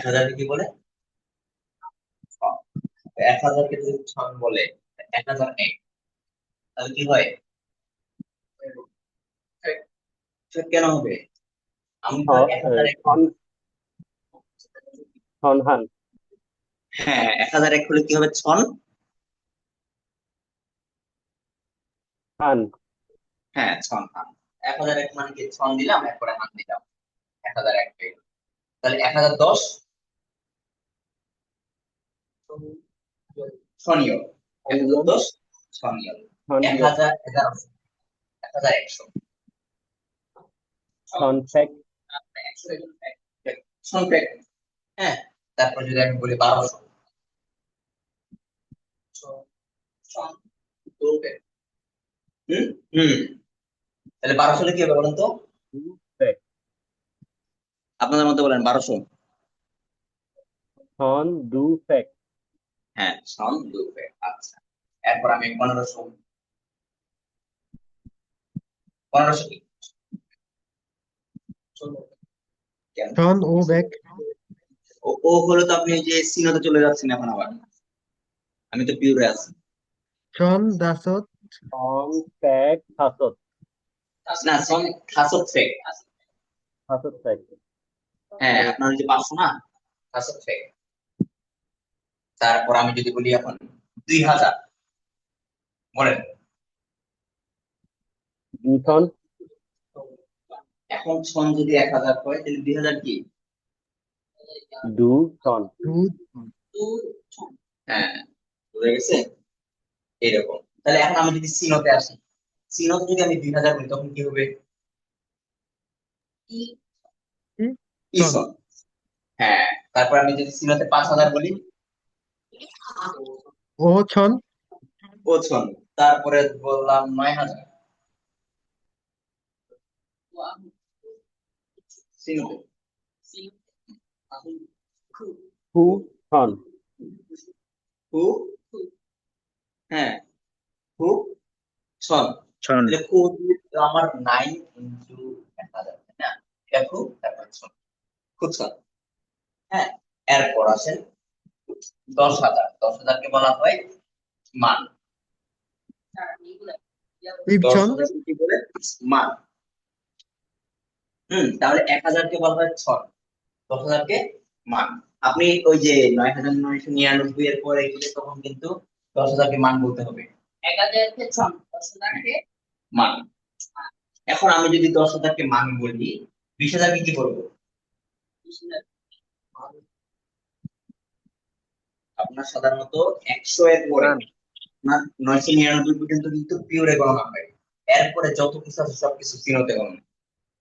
1000কে কি বলে? ছন। 1000কে যদি ছন বলে 1001, তাহলে কি হয়? কেন হবে? আমি তো 1001। ছন ছন হান হ্যাঁ, 1001 হলে কি হবে? ছন। হান। হ্যাঁ, ছন হান। 1001 মানে কি? ছন দিলাম, এরপরে হান দিলাম, 1001 পেয়ে গেল। তাহলে 1010 ছনিয়। হনিয়ন 1010 ছনিয়। এক হনিয়ন হাজার 1100, 1100। ছন ফেক সংখ্যা। হ্যাঁ, তারপর যদি আমি বলি 1200। হুম হুম তাহলে 1200 হলে কি হবে বলেন তো? ফেক আপনাদের মধ্যে বলেন 1200। ছন দু ফেক হ্যাঁ, সন দুবে। আচ্ছা, এরপর আমি 1500। 1500 কি? কেন? শন ও ব্যাক ও হলো তো আপনি যে সিনোতে চলে যাচ্ছেন এখন আবার। আমি তো পিওরে আছি। শন দাসত ছন ফেক হাসত না, সন খাসত ফেক। হাসত ফেক হ্যাঁ, আপনার ওই যে 500 না, খাসত ফেক। তারপর আমি যদি বলি এখন 2000, বলেন। দুছন এখন ছন যদি 1000 হয়, তাহলে 2000 কি? দু ছন দুধ হ্যাঁ, বুঝে গেছে? এইরকম। তাহলে এখন আমি যদি সিনোতে আসি, সিনোতে যদি আমি 2000 বলি, তখন কি হবে? শন ইসন। হ্যাঁ, তারপর আমি যদি সিনোতে 5000 বলি, ও ছন ওছন। তারপরে বললাম 9000 সিনোতে। হু ছন হু। হ্যাঁ, হু ছন। ছন তাহলে হু আমার 9 ইন্টু 1000, তাই না? এটা হু, তারপর ছন, খুব ছন। হ্যাঁ, এরপর আসেন 10,000। 10,000কে বলা হয় মান। দশ ইবছন হাজারকে কি বলে? মান। তাহলে 1000কে বলা হয় ছন, 10,000কে মান। আপনি ওই যে 9999 এর পরে গেলে তখন কিন্তু 10,000কে মান বলতে হবে। 1000কে ছন, 10,000কে মান। এখন আমি যদি 10,000কে মান বলি, 20,000কে কি বলবো? আপনার সাধারণত 100 এর পরে মান আপনার 999 পর্যন্ত কিন্তু পিওরে গণনা হয়। এরপরে যত কিছু আছে সবকিছু সিনোতে গণনা।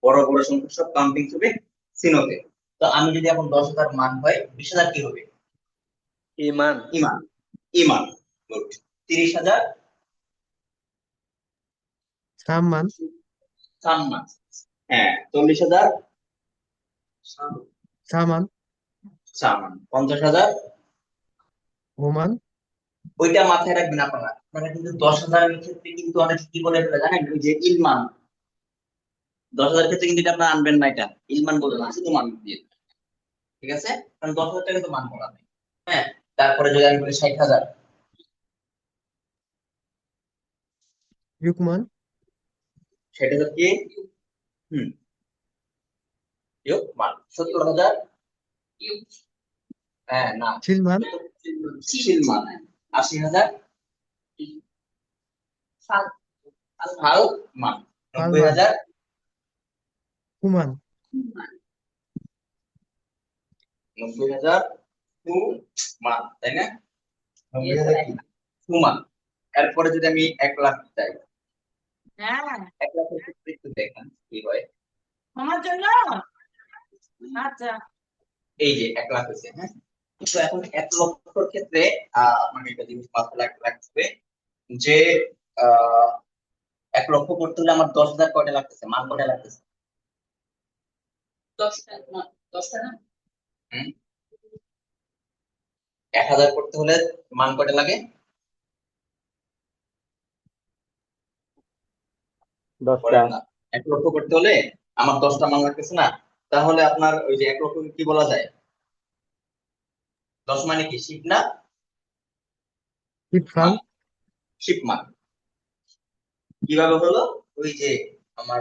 বড় বড় সংখ্যা সব কাউন্টিং হবে সিনোতে। তো আমি যদি এখন 10,000 মান হয়, 20,000 কি হবে? ইমান ইমান। ইমান। গুড। 30,000 সামান সাম্মান। হ্যাঁ, 40,000 সামান সামান। 50,000। ওমান ওইটা মাথায় রাখবেন আপনারা। আপনারা কিন্তু 10,000 এর ক্ষেত্রে কিন্তু অনেক কি বলে ফেলে জানেন? ওই যে ইলমান। 10,000 ক্ষেত্রে কিন্তু এটা আপনারা আনবেন না, এটা ইলমান বলবেন না, শুধু মান দিয়ে দিবেন। ঠিক আছে? কারণ 10,000 টাকা তো মান বলা হয়। হ্যাঁ, তারপরে যদি আমি বলি 60,000, ইউকমান 60,000 কি? হুম ইয়োগ মান। 70,000। হ্যাঁ, না, সিলমান শিল মান। 80,000 হাল মান। নব্বই সালমান হাজার কুমান 90,000 টু মান, তাই না? 90,000 কি? টু মান। এরপরে যদি আমি 1,00,000 চাই, 1,00,000 ক্ষেত্রে একটু দেখেন কি হয়। আমার জন্য আচ্ছা এই যে 1,00,000 হয়েছে, হ্যাঁ। তো এখন 1,00,000 ক্ষেত্রে আপনাকে একটা জিনিস মাথায় রাখতে হবে যে আহ 1,00,000 করতে হলে আমার 10,000 কয়টা লাগতেছে, মান কয়টা লাগতেছে? 10টা না? হুম 1,000 করতে হলে মান কয়টা লাগে? 10টা বলেন না। 1,00,000 করতে হলে আমার 10টা মান লাগতেছে না? তাহলে আপনার ওই যে 1,00,000 কি বলা যায়? 10 মানে কি শিপ না শিবফাল, মান? শিপ মান কিভাবে হলো? ওই যে আমার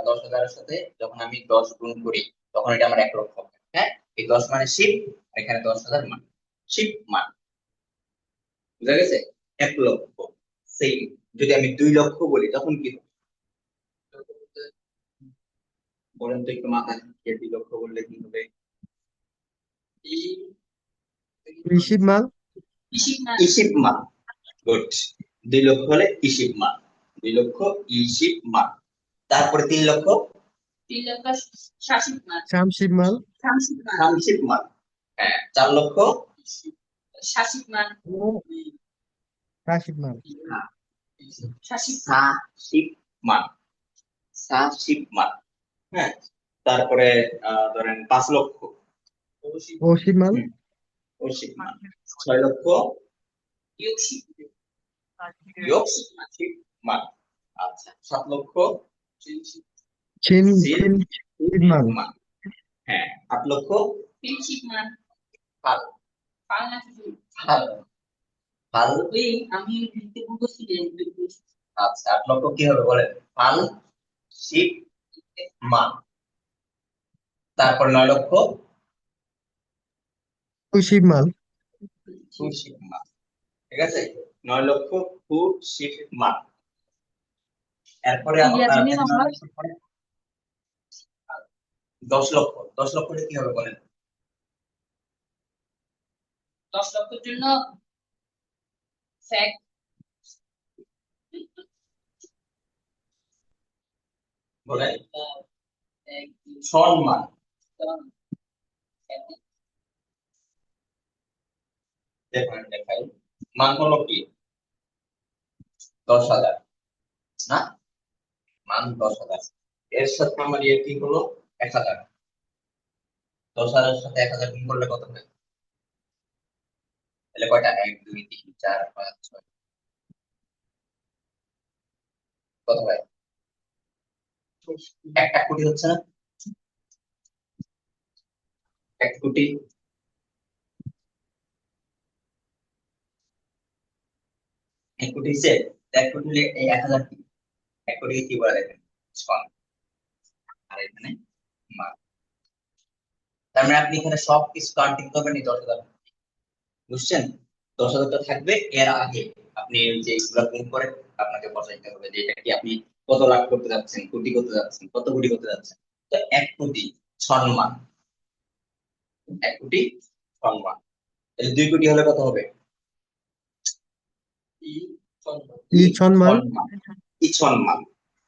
10,000 এর সাথে যখন আমি 10 গুণ করি তখন এটা আমার 1 লক্ষ হবে। হ্যাঁ, এই 10 মানে শিপ, এখানে 10,000 মান, শিপ মান। বুঝা গেছে? 1 লক্ষ। সেম যদি আমি 2 লক্ষ বলি তখন কি হবে? বলেন তো একটু মাথায়, 2 লক্ষ বললে কি হবে? ঋষিবমাল, ইসিপ মান। গুড। 2 লক্ষ হলে ইসিপ মান, 2 লক্ষ ইসিপ মান। তারপরে 3 লক্ষ শামশিবমাল, সামশিপ মান। হ্যাঁ, 4 লক্ষ ও রাশিবমাল, সাশিপ মান, সাশিপ মান। হ্যাঁ, তারপরে ধরেন 5 লক্ষ ওশিবমাল, হুম, অশিপ মান। 6 লক্ষ ইয়কশিপ মান। আচ্ছা, 7 লক্ষ ছিন সিল ছিন শিবমাল, মান। হ্যাঁ, 8 লক্ষ ফাল ফাল ফাল। আচ্ছা, 8 লক্ষ কি হবে বলেন? ফাল শিপ মান। তারপর 9 লক্ষ কুশিবমাল, ফুশিপ মান। ঠিক আছে, 9 লক্ষ ফুশিপ মান। এরপরে আপনার 10 লক্ষ, 10 লক্ষটা কি হবে বলেন? সম্মান। দেখুন দেখাই, মান হলো কি 10,000 না, মান 10,000। এর সাথে আমার কি হলো 1,000। 10,000 এর সাথে 1,000 গুণ করলে কত হয়? তাহলে কয়টা? 1 2 3 4 5 6, কত হয়? 1 কোটি হচ্ছে না? 1 কোটি, 1 কোটি হচ্ছে। 1 কোটি হলে এই 1,000 কি? 1 কোটি কি বলা যায়? সমান। আর এখানে মান। তার মানে আপনি এখানে সব কিছু কাউন্টিং করবেন এই 10,000, বুঝছেন? 10,000টা থাকবে, এর আগে আপনি এই যে এগুলা গুণ করে আপনাকে বসাইতে হবে যে এটা কি আপনি কত লাখ করতে যাচ্ছেন, কোটি করতে যাচ্ছেন, কত কোটি করতে যাচ্ছেন। তো 1 কোটি সম্মান, 1 কোটি সম্মান। তাহলে 2 কোটি হলে কত হবে? ইছনমাল, সম্মান, সম্মান।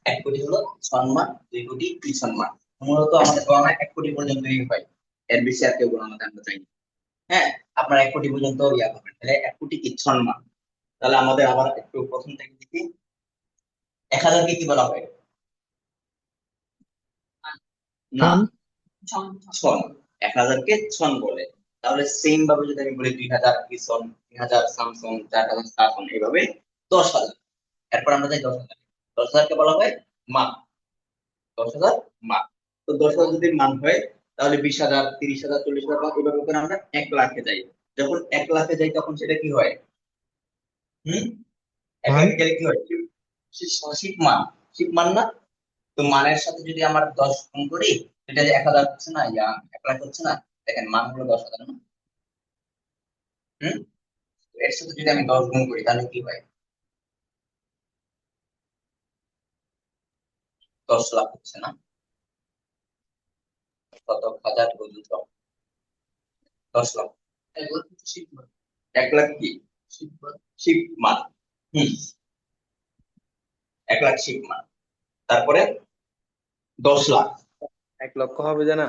1 কোটি হলো সম্মান, 2 কোটি সম্মান। মূলত আমাদের গণনা 1 কোটি পর্যন্তই হয়, এর বেশি আর কেউ গণনা জানতে চাই না। হ্যাঁ, আপনার 1 কোটি পর্যন্ত ইয়া করবেন, তাহলে 1 কোটি সম্মান। তাহলে আমাদের আবার একটু প্রথম থেকে দেখি, 1,000কে কি বলা হয়? না, ছন, ছন। 1,000কে ছন বলে। তাহলে সেম ভাবে যদি আমি বলি 2,000 কি ছন, 3,000 সামসন, 4,000 সাসন, এইভাবে 10,000। এরপর আমরা যাই 10,000। 10,000কে বলা হয় মান, 10,000 মান। তো 10,000 যদি মান হয় তাহলে 20,000, 30,000, 40,000 এইভাবে করে আমরা 1 লাখে যাই। যখন 1 লাখে যাই তখন সেটা কি হয়? হুম, 1 মান, লাখে গেলে কি হয়? শিপ মান, শিপ মান না? তো মানের সাথে যদি আমার 10 গুণ করি, এটা যে 1,000 হচ্ছে না, 1 লাখ হচ্ছে না? দেখেন মান হলো 10,000 না? হুম, এর সাথে যদি আমি 10 গুণ করি তাহলে কি হয়? 10 লাখ হচ্ছে না? কত হাজার গুণ 10 লাখ, 1 লাখ কি শিপ মান। হুম, 1 লাখ শিপ মান। তারপরে 10 লাখ, 1 লক্ষ হবে যে না?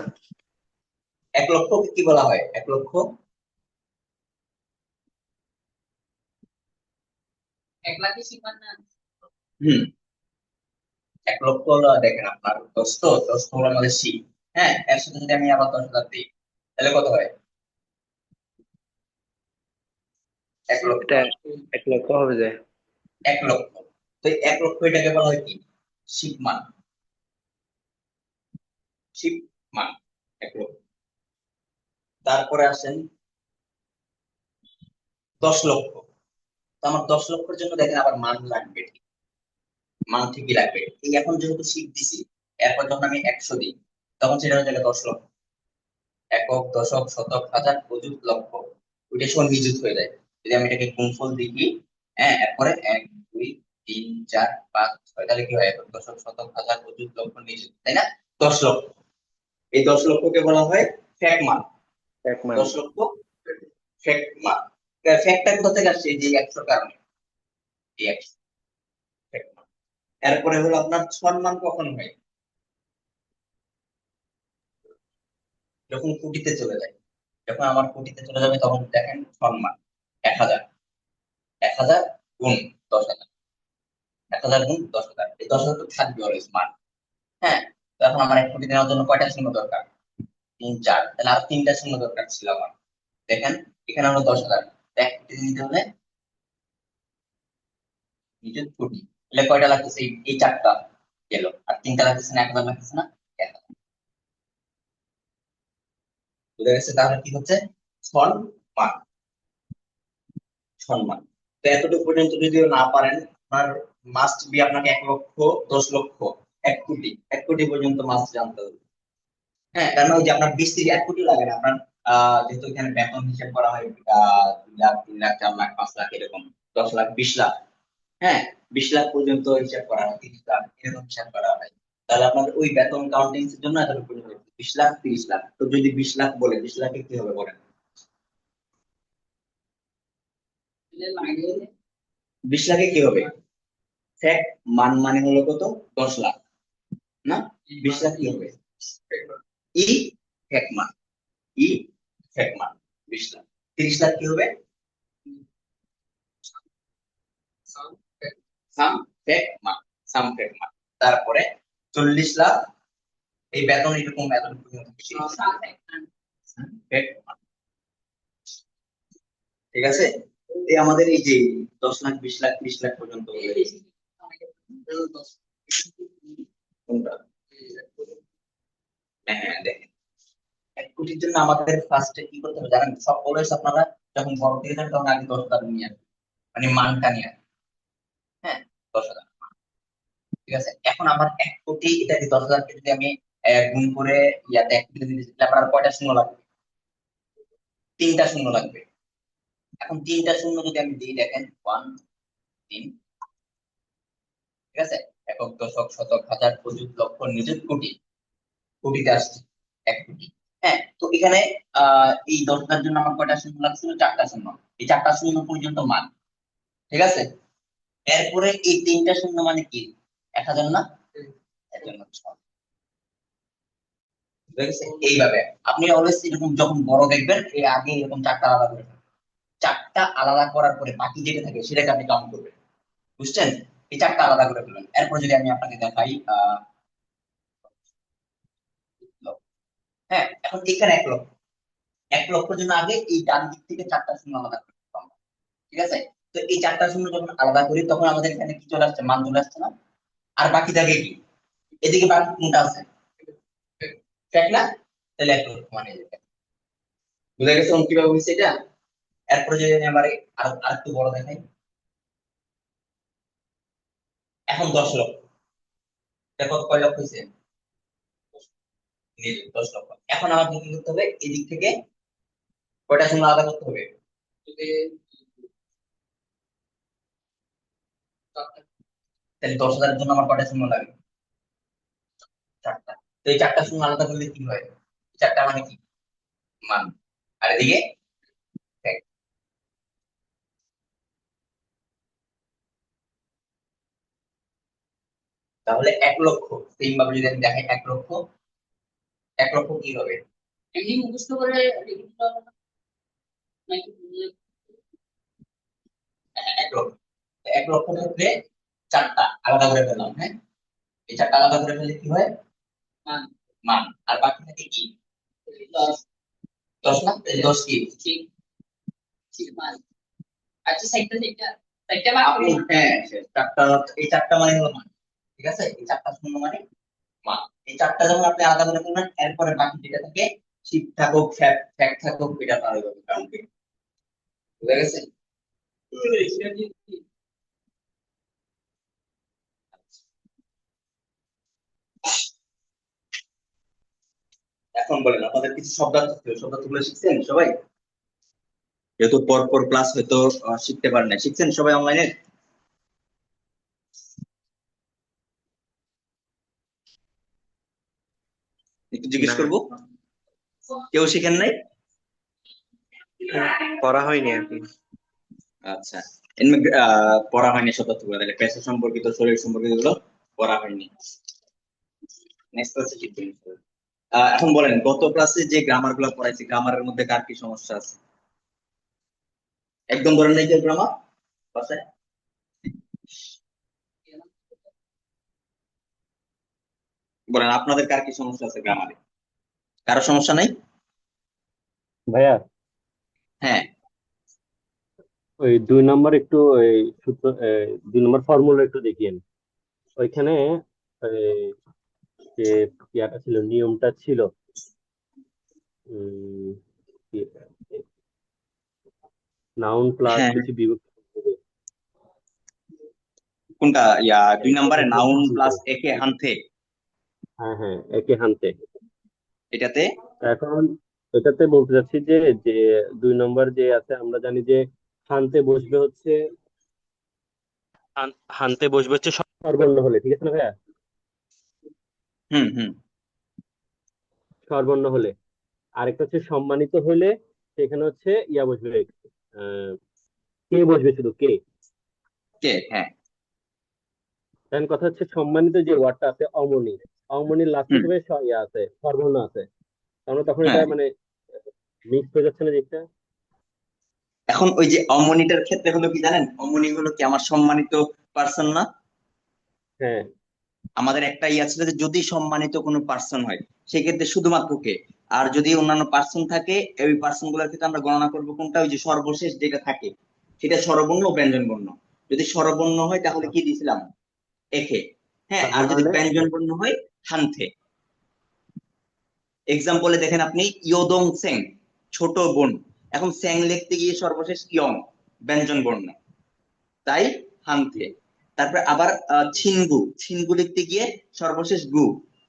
1 লক্ষকে কি বলা হয়? 1 লক্ষ হুম, 1 লক্ষ হলো, দেখেন আপনার 10, তো 10 হলো আমাদের শিপ। হ্যাঁ, এর সাথে যদি আমি আবার 10,000 দিই তাহলে কত হয়? 1 লক্ষ। এটা 1 লক্ষ হবে যে। 1 লক্ষ। তো 1 লক্ষ এটাকে বলা হয় কি? শিপ মান, শিপ মান 1 লক্ষ। তারপরে আসেন 10 লক্ষ। তো আমার 10 লক্ষের জন্য দেখেন আবার মান লাগবে, মান ঠিকই লাগবে। এই এখন যেহেতু শিখ দিছি, এরপর যখন আমি 100 দিই তখন সেটা হয়ে যাবে 10 লক্ষ। একক, দশক, শতক, হাজার, অযুত, লক্ষ, ওইটা সব নিযুত হয়ে যায়। যদি আমি এটাকে গুণফল দেখি, হ্যাঁ, এরপরে 1 2 3 4 5 6, তাহলে কি হয়? একক, দশক, শতক, হাজার, অযুত, লক্ষ, নিযুত, তাই না? 10 লক্ষ। এই 10 লক্ষকে বলা হয় ফ্যাক মান। এক মান। 10 লক্ষ ফ্যাক মান। ফ্যাক্টটা কোথা থেকে আসছে? এই যে 100 কারণে, এই 100 fact মান। এরপরে হলো আপনার সম্মান কখন হয়? যখন কোটিতে চলে যায়। যখন আমার কোটিতে চলে যাবে তখন দেখেন সম্মান 1000। 1000 গুণ 10,000। 1000 গুণ 10,000, এই 10,000 তো থাকবে অলওয়েজ মান। হ্যাঁ, তো এখন আমার 1 কোটি নেওয়ার জন্য কয়টা শূন্য দরকার? 3 4, তাহলে আর 3টা শূন্য দরকার ছিল আমার। দেখেন এখানে হলো 10,000, 1 কোটি নিতে হলে নিযুত কোটি, তাহলে কয়টা লাগতেছে? এই 4টা গেল, আর 3টা লাগতেছে না? 1000 লাগতেছে না? 1000। বুঝা গেছে? তাহলে কি হচ্ছে? সম্মান। সম্মান। তো এতটুকু পর্যন্ত যদিও না পারেন, আপনার মাস্ট বি আপনাকে 1 লক্ষ, 10 লক্ষ, 1 কোটি, 1 কোটি পর্যন্ত মাস্ট জানতে হবে। হ্যাঁ, কারণ ওই যে আপনার 20 থেকে 1 কোটি লাগে না আপনার। যেহেতু এখানে বেতন হিসাব করা হয় 2 লাখ, 3 লাখ, 4 লাখ, 5 লাখ, এরকম 10 লাখ, 20 লাখ। হ্যাঁ, 20 লাখ পর্যন্ত হিসাব করা হয়, 30 লাখ এরকম হিসাব করা হয়। তাহলে আপনার ওই বেতন কাউন্টিংস এর জন্য এতটুকু পর্যন্ত 20 লাখ, 30 লাখ। তো যদি 20 লাখ বলে, 20 লাখে কি হবে বলেন? 20 লাখে কি হবে? ফ্যাক্ট মান মানে হলো কত? 10 লাখ, না? 20 লাখ কি হবে? ই ফ্যাক্ট মান। ই ফ্যাক্ট মান 20 লাখ। 30 লাখ কি হবে? সাম ফ্যাক্ট মান। সাম ফ্যাক্ট মান। তারপরে 40 লাখ, এই বেতন এরকম এতটুকু fact মান। ঠিক আছে? এই আমাদের এই যে 10 লাখ, 20 লাখ, 30 লাখ পর্যন্ত হলো। কোনটা? হ্যাঁ, হ্যাঁ, দেখেন 1 কোটির জন্য আমাদের ফার্স্টে কি করতে হবে জানেন? সব অলওয়েজ আপনারা যখন বড় থেকে যান তখন আগে 10,000 নিয়ে আসবেন, মানে মানটা নিয়ে আসবেন। হ্যাঁ, 10,000। ঠিক আছে, এখন আমার 1 কোটি, এটা যে 10,000কে যদি আমি গুণ করে ইয়াতে 1 কোটি দিতে চাই, তাহলে আমার কয়টা শূন্য লাগবে? 3টা শূন্য লাগবে। এখন 3টা শূন্য যদি আমি দিই, দেখেন 1 3, ঠিক আছে? একক, দশক, শতক, হাজার, অযুত, লক্ষ, নিযুত, কোটি। কোটিতে আসছে 1 কোটি। হ্যাঁ, তো এখানে এই 10,000 জন্য আমার কয়টা শূন্য লাগছিল? 4টা শূন্য। এই 4টা শূন্য পর্যন্ত মান। ঠিক আছে, এরপরে এই 3টা শূন্য মানে কি? 1,000 না? এর জন্য 6। বুঝা গেছে? এইভাবে আপনি অলওয়েজ এরকম যখন বড় দেখবেন, এর আগে এরকম 4টা আলাদা করে ফেলবেন। 4টা আলাদা করার পরে বাকি যেটা থাকে সেটাকে আপনি কাউন্ট করবেন। বুঝছেন? এই 4টা আলাদা করে ফেলবেন। এরপর যদি আমি আপনাকে দেখাই, হ্যাঁ, এখন এখানে 1 লক্ষ। 1 লক্ষের জন্য আগে এই ডান দিক থেকে 4টা শূন্য আলাদা করে ফেলতে হবে। ঠিক আছে, তো এই 4টা শূন্য যখন আলাদা করি তখন আমাদের এখানে কি চলে আসছে? মান চলে আসছে না? আর বাকি থাকে কি? এদিকে বাকি কোনটা আছে? ঠিক না? তাহলে 1 লক্ষ মানে এটা। বুঝা গেছে কিভাবে হয়েছে এটা? এরপরে যদি আমি আবার আরেকটু বড় দেখাই, এখন 10 লক্ষ। দেখো কয় লক্ষ হয়েছে? 10 লক্ষ। এখন আমাকে কি করতে হবে? এদিক থেকে কয়টা শূন্য আলাদা করতে হবে? তাহলে 10,000-এর জন্য আমার কয়টা শূন্য লাগে? 4টা। তো এই 4টা শূন্য আলাদা করলে কি হয়? 4টা মানে কি? মান। আর এদিকে fact। তাহলে 1 লক্ষ, সেম ভাবে যদি আমি দেখাই 1 লক্ষ, 1 লক্ষ কি হবে? এমনি মুখস্থ করে লিখতে হবে না? নাকি 1 লক্ষ। 1 লক্ষ ক্ষেত্রে 4টা আলাদা করে ফেললাম, হ্যাঁ? এই 4টা আলাদা করে ফেললে কি হয়? মান। মান। আর বাকি থাকে কি? 10। 10 না? তাহলে 10 কি? ঠিক। ঠিক মান। আচ্ছা, সাইডটা সাইডটা সাইডটা ভাগ আপনি, হ্যাঁ, 4টা, এই 4টা মানে হলো মান। ঠিক আছে, এই 4টা শূন্য মানে মান। এই 4টা যখন আপনি আলাদা করে ফেলবেন, এরপরে বাকি যেটা থাকে শিফট থাকুক, ফ্যাক্ট থাকুক, এটা তার কাউন্টিং। বুঝা গেছে? এখন বলেন আপনাদের কিছু শব্দার্থ ছিল, শব্দার্থগুলো শিখছেন সবাই? যেহেতু পর পর ক্লাস হয়তো শিখতে পারেন না, শিখছেন সবাই অনলাইনে? একটু জিজ্ঞেস না, করবো, কেউ শিখেন নাই? করা হয়নি আর কি। আচ্ছা, পড়া হয়নি শব্দার্থগুলো, তাহলে পেশা সম্পর্কিত, শরীর সম্পর্কিত গুলো পড়া হয়নি। নেক্সট ক্লাসে শিখবেন। এখন বলেন, গত ক্লাসে যে গ্রামার গুলো পড়াইছি, গ্রামারের মধ্যে কার কি সমস্যা আছে? একদম ধরেন নাই কেউ গ্রামার বাসায়? বলেন আপনাদের কার কি সমস্যা আছে গ্রামারে? কারো সমস্যা নাই? ভাইয়া, হ্যাঁ। ওই 2 নম্বর একটু ওই সূত্র 2 নম্বর ফর্মুলা একটু দেখিয়েন। ওইখানে এই, যে ইয়াটা ছিল, নিয়মটা ছিল নাউন প্লাস হ্যাঁ, হচ্ছে বিভক্তি হবে। কোনটা? 2 নম্বরে একে নাউন হানতে। প্লাস একে হানতে, হ্যাঁ হ্যাঁ, একে হানতে। এটাতে এখন এটাতে বলতে চাচ্ছি যে যে 2 নম্বর যে আছে, আমরা জানি যে হানতে বসবে হচ্ছে হানতে বসবে হচ্ছে স্বরবর্ণ হলে, ঠিক আছে না ভাইয়া? হুম হুম। স্বরবর্ণ হলে। আরেকটা হচ্ছে সম্মানিত হলে, সেখানে হচ্ছে ইয়া বসবে, আহ, কে বসবে, শুধু কে। কে, হ্যাঁ। দেন কথা হচ্ছে সম্মানিত যে ওয়ার্ডটা আছে অমনি, অমনির লাস্টে হুম। হিসেবে ইয়া আছে, স্বরবর্ণ আছে। আমরা তখন এটা হ্যাঁ, মানে মিক্স হয়ে যাচ্ছে না জিনিসটা। এখন ওই যে অমনিটার ক্ষেত্রে হলো কি জানেন, অমনি হলো কি আমার সম্মানিত পার্সন না? হ্যাঁ আমাদের একটা ইয়া ছিল যে যদি সম্মানিত কোনো পার্সন হয় সেক্ষেত্রে শুধুমাত্র কে, আর যদি অন্যান্য পার্সন থাকে ওই পার্সন গুলোর ক্ষেত্রে আমরা গণনা করবো কোনটা, ওই যে সর্বশেষ যেটা থাকে সেটা স্বরবর্ণ ও ব্যঞ্জন বর্ণ। যদি স্বরবর্ণ হয় তাহলে কি দিয়েছিলাম? একে। হ্যাঁ, আর যদি তাহলে ব্যঞ্জন বর্ণ হয় হানথে। এক্সাম্পলে দেখেন আপনি, ইয়োদং সেং ছোট বোন, এখন স্যাং লিখতে গিয়ে সর্বশেষ ইয়ং ব্যঞ্জন বর্ণ, তাই হানথে। তারপরে আবার ছিনগু, ছিনগু লিখতে গিয়ে সর্বশেষ গু,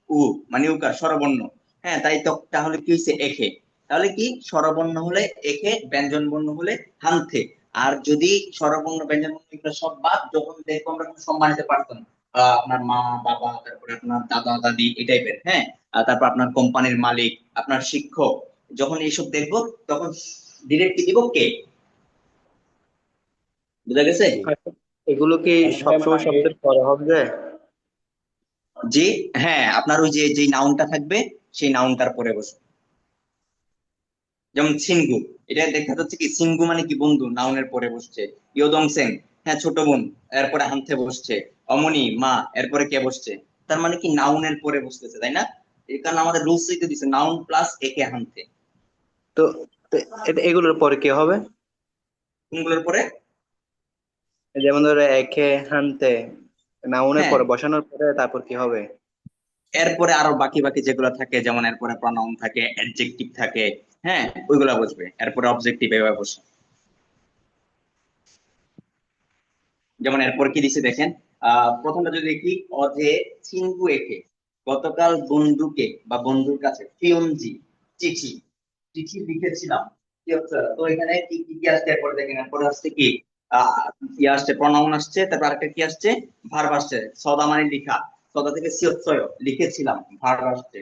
উ মানে উকার স্বরবর্ণ। হ্যাঁ, তাই তো, তাহলে কি হয়েছে? এখে। তাহলে কি স্বরবর্ণ হলে এখে, ব্যঞ্জন বর্ণ হলে হানথে। আর যদি স্বরবর্ণ ব্যঞ্জন বর্ণ এগুলো সব বাদ, যখন দেখবো আমরা কোনো সম্মানিত পারসন, আপনার মা বাবা, তারপরে আপনার দাদা দাদি এই টাইপের, হ্যাঁ, তারপর আপনার কোম্পানির মালিক, আপনার শিক্ষক, যখন এইসব দেখবো তখন ডিরেক্ট কি দিব? কে। বুঝা গেছে? আচ্ছা, এগুলো কি তাহলে ভাই মানে সবসময় শব্দের পরে হবে যে? যে, হ্যাঁ, আপনার ওই যে যে নাউনটা থাকবে সেই নাউনটার পরে বসবে। যেমন সিনগু, এটা দেখা যাচ্ছে কি সিনগু মানে কি বন্ধু, নাউনের পরে বসছে। ইয়োদং সেং, হ্যাঁ ছোট বোন, এরপরে হানতে বসছে। অমনি মা, এরপরে কে বসছে? তার মানে কি নাউনের পরে বসতেছে, তাই না? এই কারণে আমাদের রুলস দিচ্ছে নাউন প্লাস একে হানতে। তো তো এগুলোর পরে কি হবে? কোনগুলোর পরে? যেমন ধরো একে হানতে, নাউনের হ্যাঁ, পরে বসানোর পরে তারপর কি হবে? এরপরে আরো বাকি বাকি যেগুলো থাকে, যেমন এরপরে প্রনাউন থাকে, অ্যাডজেক্টিভ থাকে, হ্যাঁ, ওইগুলা বসবে। এরপরে অবজেক্টিভ এভাবে বসে। যেমন এরপর কি দিছে দেখেন, প্রথমটা যদি দেখি, অধে চিঙ্গু একে, গতকাল বন্ধুকে বা বন্ধুর কাছে ফিয়নজি চিঠি, চিঠি লিখেছিলাম। কি হচ্ছে, তো এখানে কি কি কি আসছে এরপরে দেখেন, এরপরে আসছে কি ইয়ে আসছে, প্রনাউন আসছে, তারপর আরেকটা কি আসছে, ভার্ব আসছে। সদা মানে লিখা, সদা থেকে সিয়ৎসয় লিখেছিলাম, ভার্ব আসছে।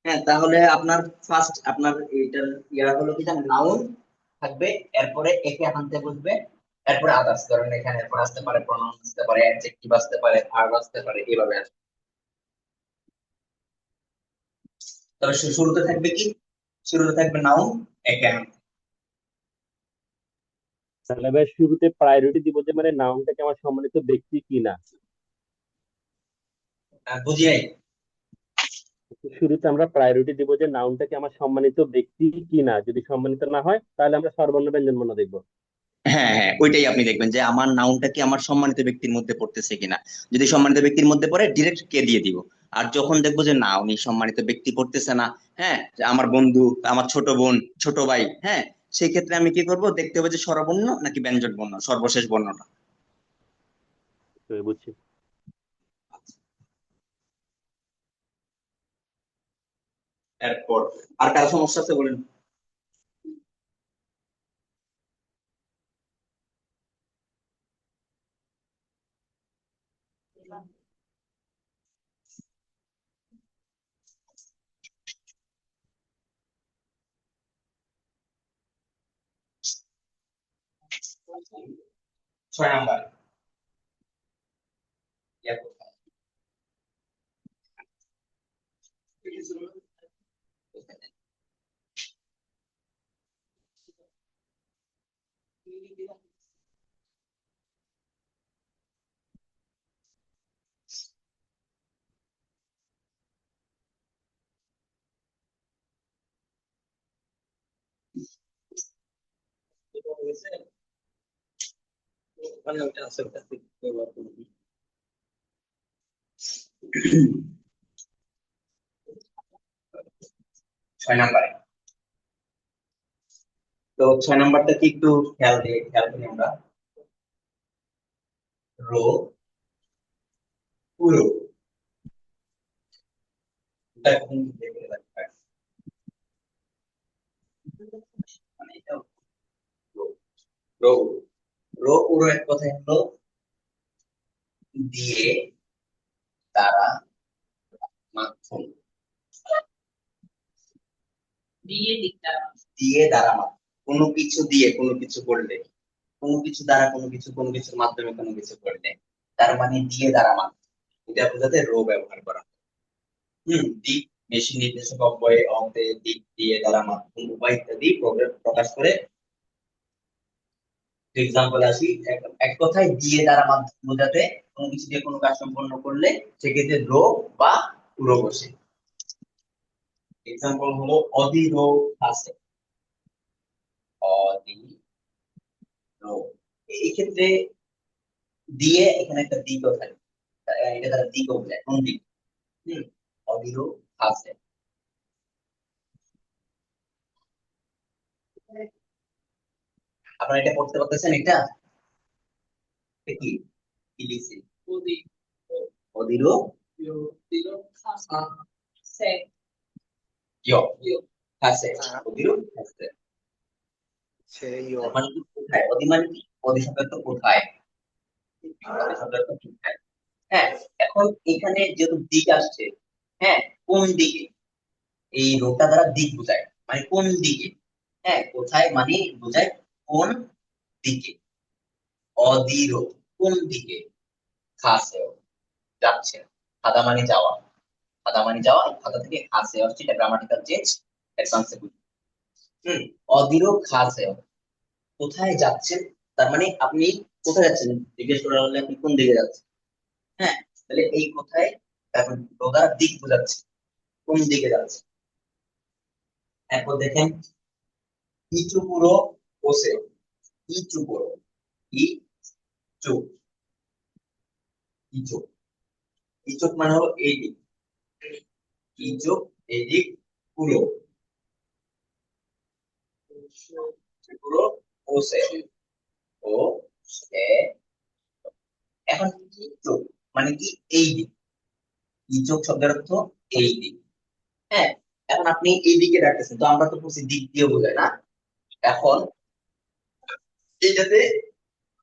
হ্যাঁ, তাহলে আপনার ফার্স্ট আপনার এটার ইয়া হলো কি জানেন, নাউন থাকবে, এরপরে একে হানতে বসবে, এরপরে আদার্স, ধরেন এখানে এরপর আসতে পারে প্রনাউন, আসতে পারে অ্যাডজেক্টিভ, আসতে পারে ভার্ব, আসতে পারে, এইভাবে আসবে। তবে শুরুতে থাকবে কি, শুরুতে থাকবে নাউন একে হানতে। তাহলে ভাই শুরুতে প্রায়োরিটি দিব যে মানে নাউনটাকে আমার সম্মানিত ব্যক্তি কিনা। বুঝি নাই। শুরুতে আমরা প্রায়োরিটি দিব যে নাউনটাকে আমার সম্মানিত ব্যক্তি কিনা, যদি সম্মানিত না হয় তাহলে আমরা স্বরবর্ণ ব্যঞ্জন বর্ণ দেখবো। হ্যাঁ হ্যাঁ, ওইটাই আপনি দেখবেন যে আমার নাউনটা কি আমার সম্মানিত ব্যক্তির মধ্যে পড়তেছে কিনা। যদি সম্মানিত ব্যক্তির মধ্যে পড়ে ডিরেক্ট কে দিয়ে দিব। আর যখন দেখবো যে না, উনি সম্মানিত ব্যক্তি পড়তেছে না, হ্যাঁ, যে আমার বন্ধু, আমার ছোট বোন, ছোট ভাই, হ্যাঁ, সেই ক্ষেত্রে আমি কি করব, দেখতে হবে যে স্বরবর্ণ নাকি ব্যঞ্জন বর্ণ, সর্বশেষ বর্ণটা। তো বুঝছি। এরপর আর কারো সমস্যা আছে বলেন। 6 নাম্বার ইয়া কোথায়? ওখানে ওটা আছে, ওটা থেকে ব্যবহার করবি। 6 নাম্বারে, তো 6 নাম্বারটা কি একটু খেয়াল করি আমরা। রো পুরো, এটা এখন দেখে রাখতে হয়। মানে এটা রো রো রো পুরো এক কথায় হলো দিয়ে দ্বারা মাধ্যম, দিয়ে দ্বারা মাধ্যম, কোনো কিছু দিয়ে কোনো কিছু করলে, কোনো কিছু দ্বারা কোনো কিছু, কোনো কিছুর মাধ্যমে কোনো কিছু করলে, তার মানে দিয়ে দ্বারা মাধ্যম, এটা বোঝাতে রো ব্যবহার করা হয়। দিক, মেশিন নির্দেশক অব্যয়, অন্তে দিক দিয়ে দ্বারা মাধ্যম উপায় ইত্যাদি প্রকাশ করে। এক্সাম্পল আসি, এক কথায় দিয়ে দ্বারা মাধ্যম বোঝাতে কোনো কিছু দিয়ে কোনো কাজ সম্পন্ন করলে সেক্ষেত্রে রো বা রো বসে। এক্সাম্পল হলো অধীরো আছে, অধীরো, এই ক্ষেত্রে দিয়ে এখানে একটা দিকও থাকে, এটা দ্বারা দিকও বোঝায়, কোন দিক। অধীরো আছে, আপনারা এটা পড়তে পারতেছেন, এটা এটা কি কি লিখছি? অধীরো আছে, অধীরো আছে, সেই ও মানে কি কোথায়, অধি মানে কি, অধি শব্দের তো কোথায়, অধি শব্দের তো কোথায়। হ্যাঁ, এখন এখানে যেহেতু দিক আসছে, হ্যাঁ, কোন দিকে, এই রোটা দ্বারা দিক বোঝায়, মানে কোন দিকে। হ্যাঁ, কোথায় মানে বোঝায় কোন দিকে। অধীর কোন দিকে, খাসে যাচ্ছে, খাদা মানে যাওয়া, খাদা মানে যাওয়া, খাদা থেকে খাসে আসছে, এটা গ্রামাটিক্যাল চেঞ্জ, অ্যাডভান্সে বুঝি। অধীর খাসে, কোথায় যাচ্ছেন, তার মানে আপনি কোথায় যাচ্ছেন জিজ্ঞেস করা হলে আপনি কোন দিকে যাচ্ছেন। হ্যাঁ, তাহলে এই কোথায় এখন রোদার দিক বোঝাচ্ছে, কোন দিকে যাচ্ছে। এরপর দেখেন ইচু পুরো ওসে, ইচু পুরো, ই চুপ, ইচুপ, ইচুপ মানে হলো এই দিক, ইচুপ এই দিক, পুরো পুরো ওসে, ও সে। এখন ইচুপ মানে কি এই দিক, ইচুপ শব্দের অর্থ এই দিক। হ্যাঁ, এখন আপনি এই দিকে রাখতেছেন, তো আমরা তো বলছি দিক দিয়ে বোঝায় না। এখন এইটাতে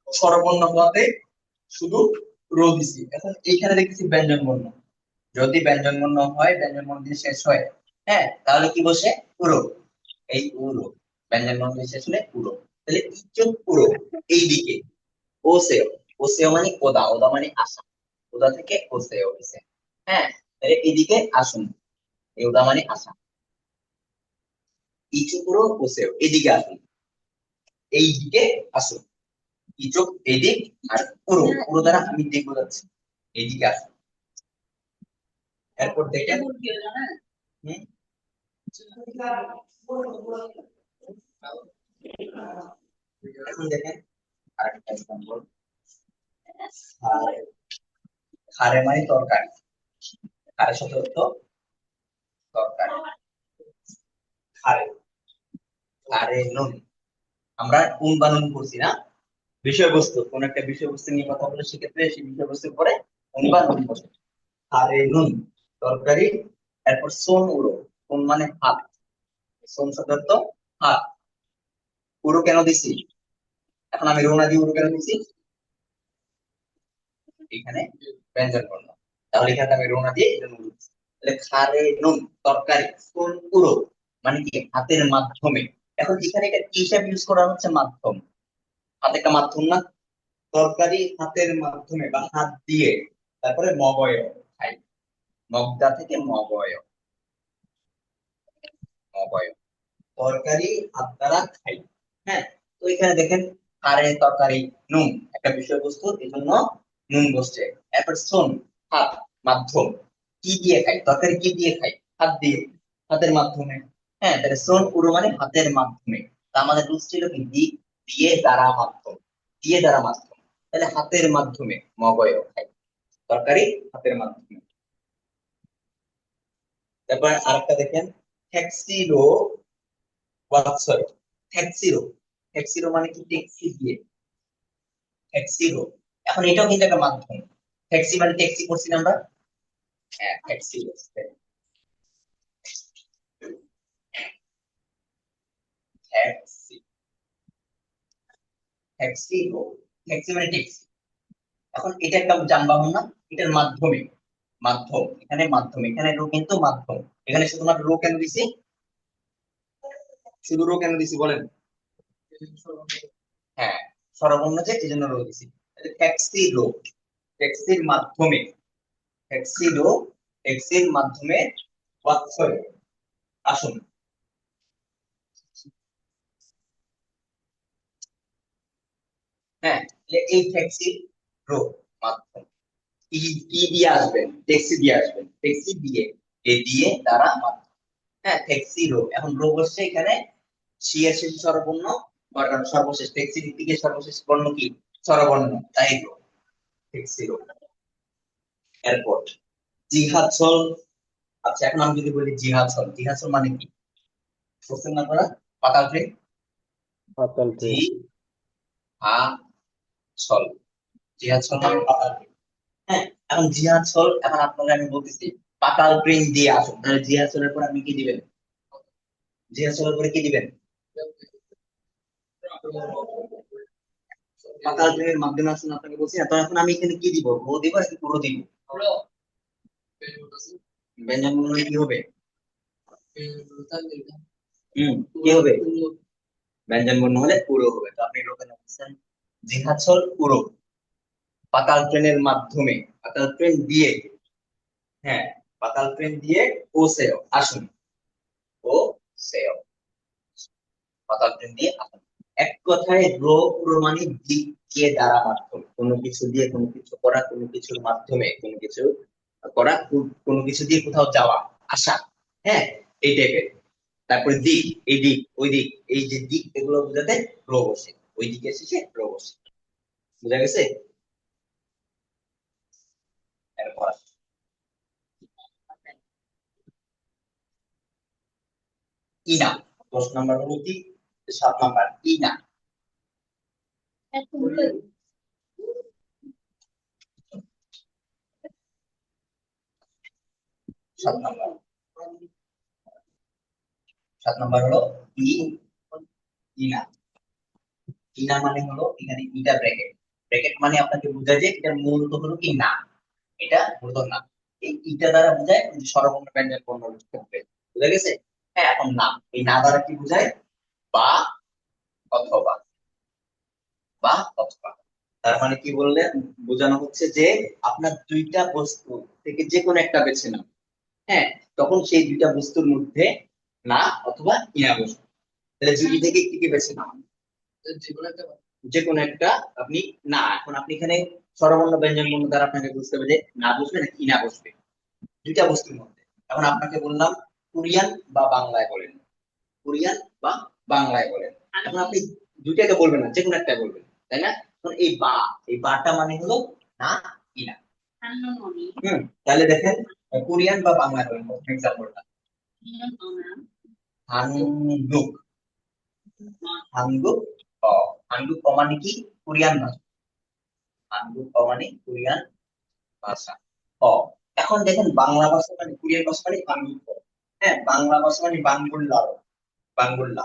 স্বরবর্ণ হওয়াতে শুধু রো দিছি, এখন এইখানে দেখতেছি ব্যঞ্জন বর্ণ, যদি ব্যঞ্জন বর্ণ হয়, ব্যঞ্জন বর্ণ দিয়ে শেষ হয়, হ্যাঁ, তাহলে কি বসে, পুরো, এই পুরো ব্যঞ্জন বর্ণ দিয়ে শেষ হলে পুরো, তাহলে ইচ্ছুক পুরো এই দিকে, ওসেও, ওসেও মানে ওদা, ওদা মানে আসা, ওদা থেকে ওসেও হইছে। হ্যাঁ, তাহলে এইদিকে আসুন, এই ওদা মানে আসা, ইচ্ছু পুরো ওসেও এদিকে আসুন, এই দিকে আসুন, ইচোখ এদিক, আর পুরো, পুরো দ্বারা আমি দিক বোঝাচ্ছি, এদিকে আসুন। এরপর দেখেন, হুম, এখন দেখেন আরেকটা এক্সাম্পল, খারে মানে তরকারি, খারের সাথে হতো তরকারি, খারে, খারে নুন, আমরা কোন বা নুন করছি না, বিষয়বস্তু কোন একটা বিষয়বস্তু নিয়ে কথা বলে সেক্ষেত্রে সেই বিষয়বস্তুর পরে কোন বা নুন বসে। আরে নুন তরকারি, এরপর সোন উড়ো, কোন মানে হাত, সোন শব্দ তো হাত, উড়ো কেন দিছি, এখন আমি রোনা দিয়ে উড়ো কেন দিছি, এখানে ব্যঞ্জন বর্ণ, তাহলে এখানে আমি রোনা দিয়ে এটা নুন দিছি। তাহলে খারে নুন তরকারি, সোন উড়ো মানে কি হাতের মাধ্যমে। এখন এখানে এটা কি হিসাবে ইউজ করা হচ্ছে, মাধ্যম, হাত একটা মাধ্যম না, তরকারি হাতের মাধ্যমে বা হাত দিয়ে, তারপরে মগয় খাই, মগদা থেকে মগয়, মগয় তরকারি হাত দ্বারা খাই। হ্যাঁ, তো এখানে দেখেন কারে তরকারি নুন একটা বিষয়বস্তু, এই জন্য নুন বসছে। এরপর সোন হাত, মাধ্যম, কি দিয়ে খাই, তরকারি কি দিয়ে খাই, হাত দিয়ে, হাতের মাধ্যমে। হ্যাঁ, তাহলে সোন উড়ো মানে হাতের মাধ্যমে। তা আমাদের রুলস ছিল কি দিয়ে দ্বারা মাধ্যম, দিয়ে দ্বারা মাধ্যম, তাহলে হাতের মাধ্যমে মগয় খাই, তরকারি হাতের মাধ্যমে। তারপর আরেকটা দেখেন ট্যাক্সিরো ওয়াৎসয়, ট্যাক্সিরো, ট্যাক্সিরো মানে কি ট্যাক্সি দিয়ে, ট্যাক্সিরো, এখন এটাও কিন্তু একটা মাধ্যম, ট্যাক্সি মানে ট্যাক্সি করছি না আমরা, হ্যাঁ ট্যাক্সি, ট্যাক্সি, ট্যাক্সিরো, ট্যাক্সি মানে ট্যাক্সি। এখন এটা একটা যানবাহন না, এটার মাধ্যমে, মাধ্যম এখানে মাধ্যম, এখানে রো কিন্তু মাধ্যম, এখানে শুধুমাত্র রো কেন দিছি, শুধু রো কেন দিছি বলেন, হ্যাঁ স্বরবর্ণ যে এই জন্য রো দিছি। ট্যাক্সি রো, ট্যাক্সির মাধ্যমে, ট্যাক্সিডো ট্যাক্সির মাধ্যমে ওয়াৎসয় আসুন। হ্যাঁ, এই ট্যাক্সি রো মাধ্যম, কি দিয়ে আসবেন, ট্যাক্সি দিয়ে আসবেন, ট্যাক্সি দিয়ে, এ দিয়ে দ্বারা মাধ্যম। হ্যাঁ ট্যাক্সি রো, এখন রো বসছে এখানে, সি এর শেষে স্বরবর্ণ, সর্বশেষ ট্যাক্সি দিকে সর্বশেষ বর্ণ কি, স্বরবর্ণ, তাই রো, ট্যাক্সি রো। এয়ারপোর্ট, জিহাছল, আচ্ছা এখন আমি যদি বলি জিহাছল, জিহাছল মানে কি, বুঝছেন না আপনারা, পাতাল ট্রেন, পাতাল জি ট্রেন। হা ছল, জিহাছল মানে পাতাল ট্রেন। হ্যাঁ, এখন জিহাছল, এখন আপনাকে আমি বলতেছি পাতাল ট্রেন দিয়ে আসুন, তাহলে জিহাছলের পর আপনি কি দিবেন, জিহাছলের পরে কি দিবেন, পাতাল ট্রেনের মাধ্যমে আসুন আপনাকে বলছি, তো এখন আমি এখানে কি দিব, ও দিব নাকি পুরো দিব, ব্যঞ্জন বর্ণ কি হবে, কি হবে, ব্যঞ্জন বর্ণ হলে পুরো হবে, তো আপনি ওখানে বলছেন জিহাছল পুরো, পাতাল ট্রেনের মাধ্যমে, পাতাল ট্রেন দিয়ে, হ্যাঁ পাতাল ট্রেন দিয়ে ও সেও আসুন, ও সেও পাতাল ট্রেন দিয়ে আসুন। এক কথায় রো পুরো মানে দিক দিয়ে দ্বারা মাধ্যম, কোনো কিছু দিয়ে কোনো কিছু করা, কোনো কিছুর মাধ্যমে কোনো কিছু করা, কোনো কিছু দিয়ে কোথাও যাওয়া আসা, হ্যাঁ এই টাইপের। তারপরে দিক, এই দিক ওই দিক, এই যে দিক এগুলো বোঝাতে রো বসে, ওই দিকে এসেছে রো বসে, বুঝা গেছে। এরপর ইনা, 10 নম্বর হলো কি, 7 নম্বর ইনা, 7 নম্বর, 7 নম্বর হলো ই, ইনা, ইনা মানে হলো এখানে ইটা ব্র্যাকেট, ব্র্যাকেট মানে আপনাকে বোঝায় যে এটা মূলত হলো কি না, এটা মূলত না, এই ইটা দ্বারা বোঝায় যে স্বরবর্ণ ব্যঞ্জন বর্ণ ক্ষেত্রে, বুঝা গেছে। হ্যাঁ এখন না, এই না দ্বারা কি বোঝায়, বা অথবা, বা অথবা, তার মানে কি বললে বোঝানো হচ্ছে যে আপনার দুইটা বস্তু থেকে যে কোনো একটা বেছে নাও, হ্যাঁ তখন সেই দুইটা বস্তুর মধ্যে না অথবা ইনা বসবে, তাহলে দুই থেকে কি কি বেছে নাও, যে কোনো একটা আপনি, না এখন আপনি এখানে স্বরবর্ণ ব্যঞ্জন বর্ণ দ্বারা আপনাকে বুঝতে হবে যে না বসবে নাকি ইনা বসবে, দুইটা বস্তুর মধ্যে। এখন আপনাকে বললাম কোরিয়ান বা বাংলায় বলেন, কোরিয়ান বা বাংলায় বলেন, এখন আপনি দুইটাকে বলবেন না, যে কোনো একটা বলবেন, তাই না। এখন এই বা, এই বাটা মানে হলো না ইনা। তাহলে দেখেন কোরিয়ান বা বাংলায় বলেন, প্রথম এক্সাম্পলটা হানগুক, হানগুক অ হানগুক অ মানে কি কোরিয়ান ভাষা হানগুক অ মানে কোরিয়ান ভাষা অ এখন দেখেন বাংলা ভাষা মানে কোরিয়ান ভাষা মানে হানগুক অ। হ্যাঁ বাংলা ভাষা মানে বাঙ্গুল্লা বাঙ্গুল্লা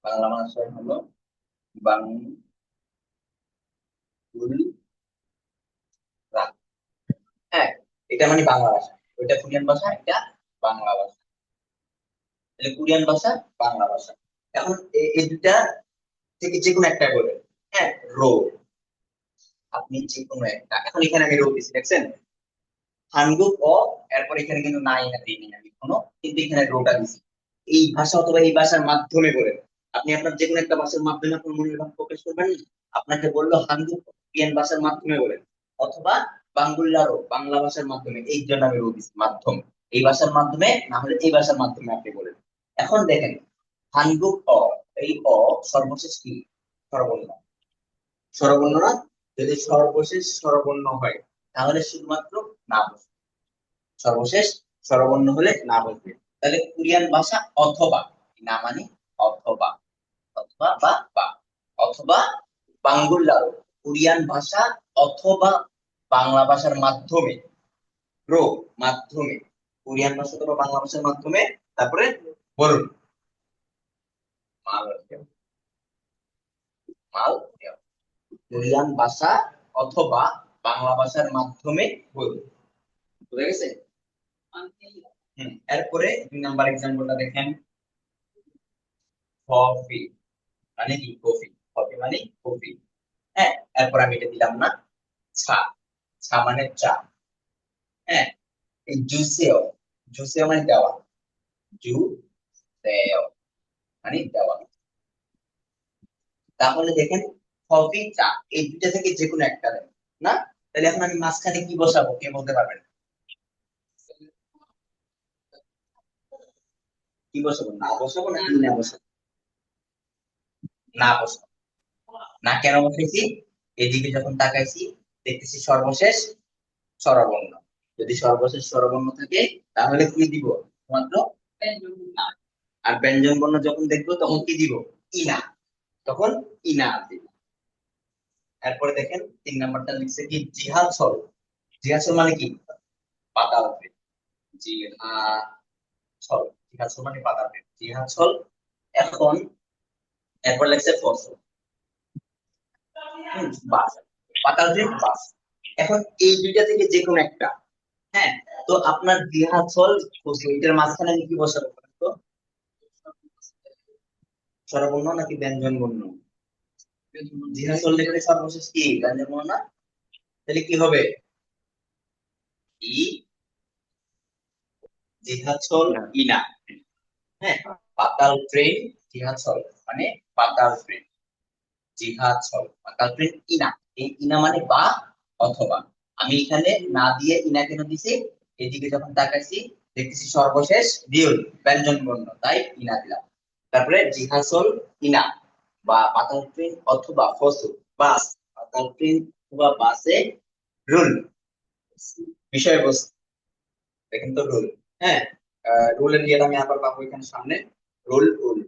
বাংলা ভাষা হলো বাঙ্গুল্লা। হ্যাঁ এটা মানে বাংলা ভাষা ওইটা কোরিয়ান ভাষা এটা বাংলা ভাষা তাহলে কোরিয়ান ভাষা বাংলা ভাষা এখন এই দুটা থেকে যে কোনো একটা বলবেন হ্যাঁ রো আপনি যে কোনো একটা এখন এখানে আমি রো দিচ্ছি দেখছেন হানগুক অ এরপর এখানে কিন্তু নাই না দিইনি আমি কোনো কিন্তু এখানে রোটা দিছি এই ভাষা অথবা এই ভাষার মাধ্যমে বলেন আপনি আপনার যে কোনো একটা ভাষার মাধ্যমে আপনার মনের ভাব প্রকাশ করবেন না? আপনাকে বললো হানগুক কোরিয়ান ভাষার মাধ্যমে বলেন অথবা বাঙ্গুল্লারও বাংলা ভাষার মাধ্যমে এই জন্য আমি রো দিছি মাধ্যম এই ভাষার মাধ্যমে না হলে এই ভাষার মাধ্যমে আপনি বলেন এখন দেখেন হানগুক অ এই অ সর্বশেষ কি স্বরবর্ণ স্বরবর্ণ না যদি সর্বশেষ স্বরবর্ণ হয় তাহলে শুধুমাত্র না বসবে সর্বশেষ স্বরবর্ণ হলে না বসবে তাহলে কোরিয়ান ভাষা অথবা না মানে অথবা অথবা বা অথবা বাঙ্গুল্লারও কোরিয়ান ভাষা অথবা বাংলা ভাষার মাধ্যমে রো মাধ্যমে কোরিয়ান ভাষা অথবা বাংলা ভাষার মাধ্যমে তারপরে বলুন মাল মাল কোরিয়ান ভাষা অথবা বাংলা ভাষার মাধ্যমে বলুন বুঝে গেছে এরপরে 2 নাম্বার এক্সাম্পলটা দেখেন কফি মানে কি কফি কফি মানে কফি হ্যাঁ এরপর আমি এটা দিলাম না ছা ছা মানে চা হ্যাঁ এই জুসেও জুসেও মানে দেওয়া জুসেও মানে দেওয়া তাহলে দেখেন কফি চা এই দুইটা থেকে যে কোনো একটা দেন না তাহলে এখন আমি মাঝখানে কি বসাবো কে বলতে পারবেন কি বসাবো না বসাবো না কি না বসাবো না বসাবো না কেন বসেছি এদিকে যখন তাকাইছি দেখতেছি সর্বশেষ স্বরবর্ণ যদি সর্বশেষ স্বরবর্ণ থাকে তাহলে কি দিব মাত্র আর ব্যঞ্জন বর্ণ যখন দেখবো তখন কি দিব ইনা তখন ইনা দিব এরপরে দেখেন 3 নাম্বারটা লিখছে কি জিহাছল জিহাছল মানে কি পাতা উঠবে জিহাছল জিহাছল মানে পাতা উঠবে জিহাছল এখন এরপর লিখছে ফসল বাস পাতা উঠবে বাস এখন এই দুইটা থেকে যে কোনো একটা হ্যাঁ তো আপনার জিহাছল ফসল এটার মাঝখানে আমি কি বসাবো বলেন তো স্বরবর্ণ নাকি ব্যঞ্জন বর্ণ জিহাছল লিখলে সর্বশেষ কি ব্যঞ্জন বর্ণ না তাহলে কি হবে ই জিহাছল ইনা হ্যাঁ পাতাল ট্রেন জিহাছল মানে পাতাল ট্রেন জিহাছল পাতাল ট্রেন ইনা এই ইনা মানে বা অথবা আমি এখানে না দিয়ে ইনা কেন দিছি এদিকে যখন তাকাইছি দেখতেছি সর্বশেষ বিয়ল ব্যঞ্জন বর্ণ তাই ইনা দিলাম তারপরে জিহাছল ইনা বা পাতাল ট্রেন অথবা ফসল বাস পাতাল ট্রেন অথবা বাসে রুল বিষয়বস্তু দেখেন তো রুল হ্যাঁ রুলের দিয়ে আমি আবার পাবো এখানে সামনে রুল রুল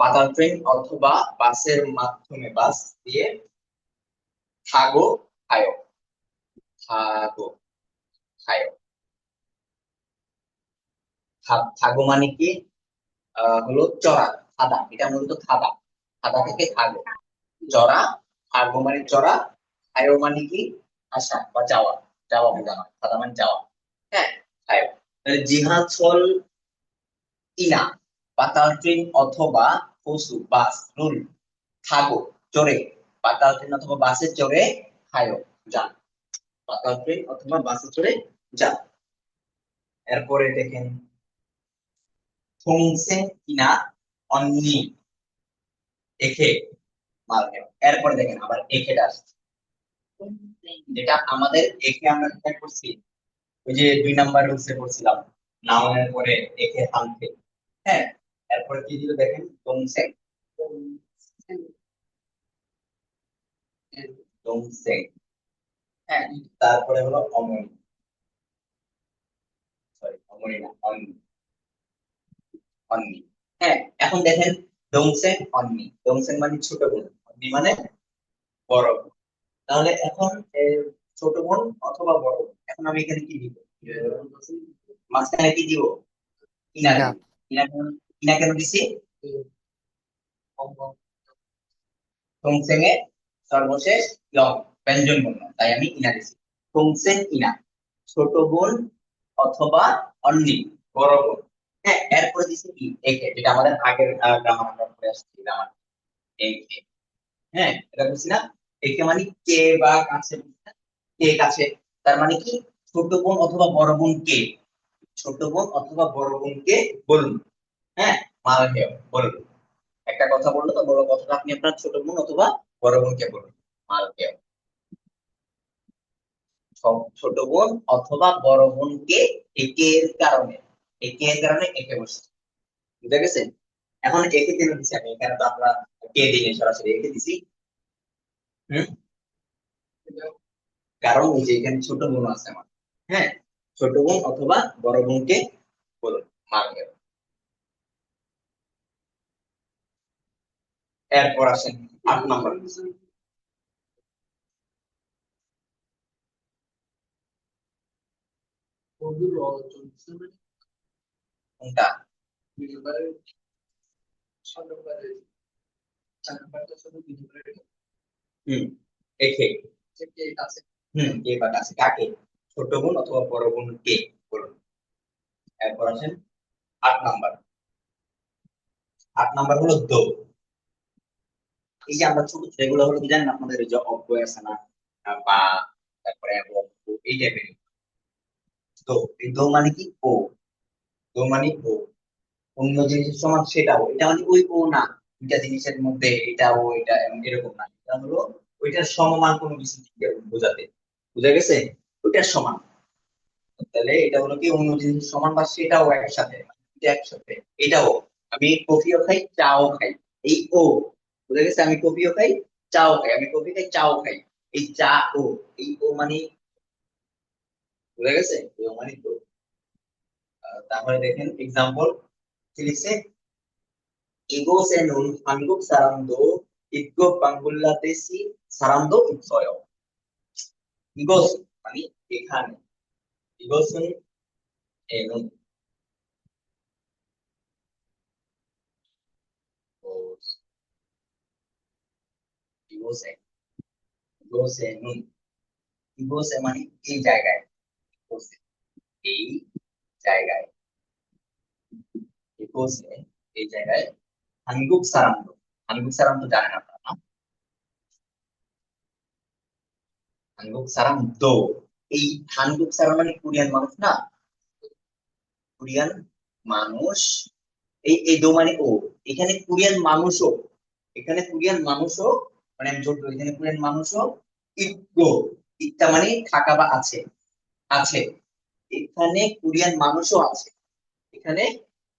পাতাল ট্রেন অথবা বাসের মাধ্যমে বাস দিয়ে থাগো খায়ো থাগো খায়ো থাগো মানে কি হলো চড়া খাদা এটা মূলত খাদা খাদা থেকে থাগো চড়া থাগো মানে চড়া খায়ো মানে কি আসা বা যাওয়া যাওয়া বোঝানো খাদা মানে যাওয়া হ্যাঁ খায়ো তাহলে জিহাছল ইনা পাতাল ট্রেন অথবা পশু বাস রুল থাগো চড়ে পাতাল ট্রেন অথবা বাসে চড়ে খায়ো যান পাতাল ট্রেন অথবা বাসে চড়ে যান এরপরে দেখেন থংসেন ইনা অন্নি এখে মাল নেও এরপরে দেখেন আবার এখেটা আসছে যেটা আমাদের এখে আমরা কি করছি ওই যে 2 নাম্বার রুলসে করছিলাম নাউনের পরে এখে হালকে হ্যাঁ এরপরে কি দিল দেখেন থংসেন থংসেন হ্যাঁ তারপরে হলো অমনি সরি অমনি না অন্নি অন্নি হ্যাঁ এখন দেখেন দংসেন অন্নি, দংসেন মানে ছোট বোন, অন্নি মানে বড় বোন। তাহলে এখন ছোট বোন অথবা বড় বোন, এখন আমি এখানে কি দিব? মাঝখানে কি দিব? ইনা ইনা। দিব। ইনা কেন, ইনা কেন দিছি? থংসেং এর সর্বশেষ ইয়ং ব্যঞ্জন বর্ণ, তাই আমি ইনা দিছি। থংসেং ইনা, ছোট বোন অথবা অন্যি, বড় বোন। হ্যাঁ, এরপরে দিছি কি? একে, যেটা আমাদের আগের গ্রামার আমরা পড়ে আসছি, গ্রামার একে। হ্যাঁ, এটা বলছি না, একে মানে কে বা কাছে, কে কাছে। তার মানে কি? ছোট বোন অথবা বড় বোন কে, ছোট বোন অথবা বড় বোনকে বলুন। হ্যাঁ, মালহেয় বলুন। একটা কথা বললো তো, বড় কথাটা আপনি আপনার ছোট বোন অথবা বড় বোনকে বলুন, মালহেয়। ছোট বোন অথবা বড় বোনকে একের কারণে, একের কারণে একে বসছে, বুঝা গেছে? এখন একে কেন দিছি আমি? এখানে তো আমরা কে দিই সরাসরি, একে দিছি। হুম, কারণ ওই যে এখানে ছোট বোন আছে আমার। হ্যাঁ, ছোট বোন অথবা বড় বোনকে বলুন, মালহেয়। এরপর আসেন 8 নম্বর। কোনটা? হুম, একে। কে বা কাছে, কাকে? ছোট বোন অথবা বড় বোন কে বলুন। এরপর আসেন 8 নম্বর। 8 নম্বর হলো দো। এই যে আমরা ছোট ছোট এগুলো হলো কি জানেন আপনাদের, এই যে অব্যয় আছে না, বা তারপরে এবং, এই টাইপের। তো এই দো মানে কি? ও। দো মানে ও, অন্য জিনিসের সমান সেটাও, এটা মানে ওই ও না, দুইটা জিনিসের মধ্যে এটা ও এটা এরকম না, এটা হলো ওইটার সমমান কোনো কিছু বোঝাতে, বুঝা গেছে? ওইটার সমান। তাহলে এটা হলো কি অন্য জিনিসের সমান বা সেটাও একসাথে, এটা একসাথে। এটাও, আমি কফিও খাই চাও খাই, এই ও, বুঝা গেছে? আমি কফিও খাই চাও খাই, আমি কফি খাই চাও খাই, এই চা ও, এই ও মানে, বুঝা গেছে? এই ও মানে তো। তাহলে দেখেন এক্সাম্পল কি লিখছে, Igos en un 한국 사람도 있고 방글라데시 사람도 있어요. 이것 মানে এখানে, 이것은 এ는, 이곳에, 이곳에는, 이곳에 মানে এই জায়গায়, 이곳에, এই জায়গায়, 이곳에 এই জায়গায়, 한국 사람도, 한국 사람도 জানেন আপনারা না? 한국 사람도, এই 한국 사람 মানে কোরিয়ান মানুষ না, কোরিয়ান মানুষ। এই দো মানে ও, এখানে কোরিয়ান মানুষও, এখানে কোরিয়ান মানুষও, মানে আমি জোর করি, এখানে কোরিয়ান মানুষও ইগো, ইত্যা মানে থাকা বা আছে, আছে। এখানে কোরিয়ান মানুষও আছে, এখানে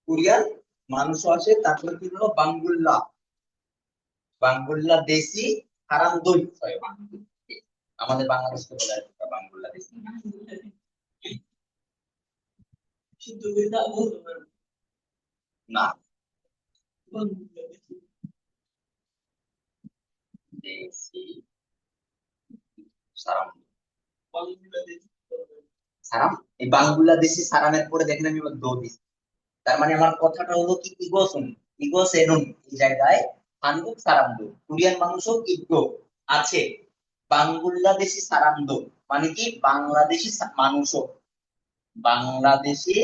কোরিয়ান মানুষও আছে। তারপরে কি হলো? বাঙ্গুল্লা, বাঙ্গুল্লা দেশি হারাম দই, sorry, আমাদের বাংলাদেশকে বলে আর কি বাঙ্গুল্লা দেশি। না, দেশি সারাম, সারাম। এই বাংলাদেশি সারামের পরে দেখেন আমি আবার দো দিছি। তার মানে আমার কথাটা হলো কি, ইগোসুন, ইগোসেনুন এই জায়গায় হানগুক সারামদো, কোরিয়ান মানুষও ইগো আছে। বাংলাদেশি সারামদো মানে কি? বাংলাদেশি মানুষও, বাংলাদেশি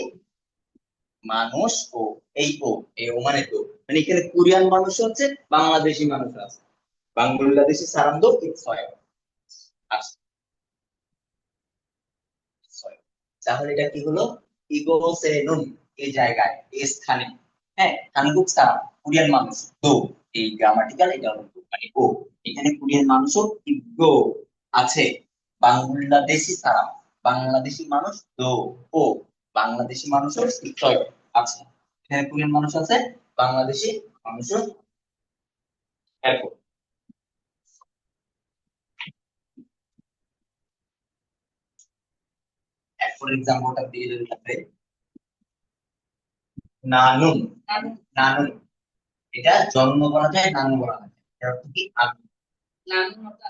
মানুষ ও, এই ও, এই ও মানে তো, মানে এখানে কোরিয়ান মানুষ হচ্ছে, বাংলাদেশি মানুষ আছে, বাংলাদেশি সারামদো ছয় আছে, ছয়। তাহলে এটা কি হলো? ইগোসেনুন এই জায়গায়, এই স্থানে। হ্যাঁ, হানগুক সারাম কোরিয়ান মানুষ, দো এই গ্রামাটিক্যাল, এটা হলো দো, মানে ও, এখানে কোরিয়ান মানুষও ইগো আছে। বাংলাদেশি সারাম বাংলাদেশি মানুষ, দো ও বাংলাদেশি মানুষও ছয় আছে, এখানে কোরিয়ান মানুষ আছে, বাংলাদেশি মানুষও এক। ফর এক্সাম্পলটা দিয়ে যদি থাকে, নানুন, নানুন এটা জন্ম বলা যায়, নানু বলা যায়। এর অর্থ কি? আমি। নানু অর্থ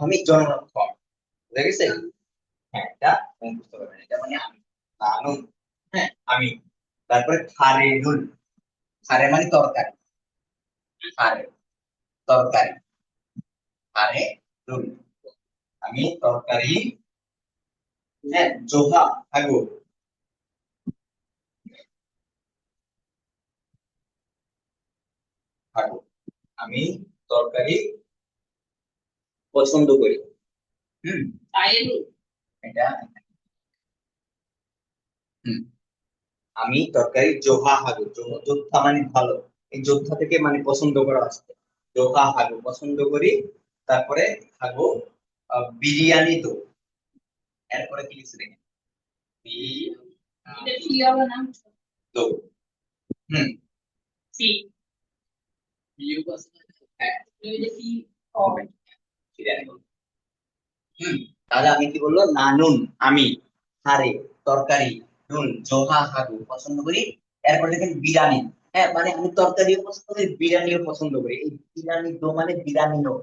আমি, জন্ম অর্থ আমি। বুঝা গেছে? হ্যাঁ, এটা তুমি বুঝতে পারবেন, এটা মানে আমি, নানু। হ্যাঁ, আমি। তারপরে খারেরুল, খারে মানে তরকারি, খারে তরকারি, খারেরুল আমি তরকারি। হ্যাঁ, জোহা হাগু, হাগু আমি তরকারি পছন্দ করি। হুম, এটা হুম, আমি তরকারি জোহা হাগু, যোদ্ধা মানে ভালো, এই যোদ্ধা থেকে মানে পছন্দ করা আসছে। জোহা হাগু পছন্দ করি। তারপরে হাগু বিরিয়ানি তো, এরপরে কি লিখছে দেখেন, তো। হুম, হ্যাঁ, হবে। বিরিয়ানি বলবো। হুম, তাহলে আমি কি বললো, নানুন আমি, হারে তরকারি, নুন জোহা হাগু পছন্দ করি। এরপর দেখেন বিরিয়ানি। হ্যাঁ, মানে আমি তরকারিও পছন্দ করি, বিরিয়ানিও পছন্দ করি। এই বিরিয়ানি দো মানে বিরিয়ানিও,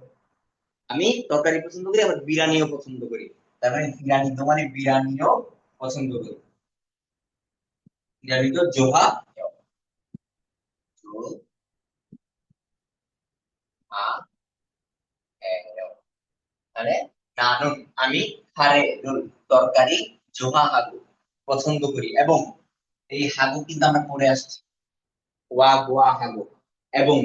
আমি তরকারি পছন্দ করি আবার বিরিয়ানিও পছন্দ করি। তার মানে বিরিয়ানি দো মানে বিরিয়ানিও পছন্দ করি। বিরিয়ানি তো জোহা মানে নানুন আমি, হারে নুন তরকারি, জোহা হাগু পছন্দ করি। এবং এই হাগু কিন্তু আমরা পড়ে আসছি, ওয়া গোয়া হাগু, এবং।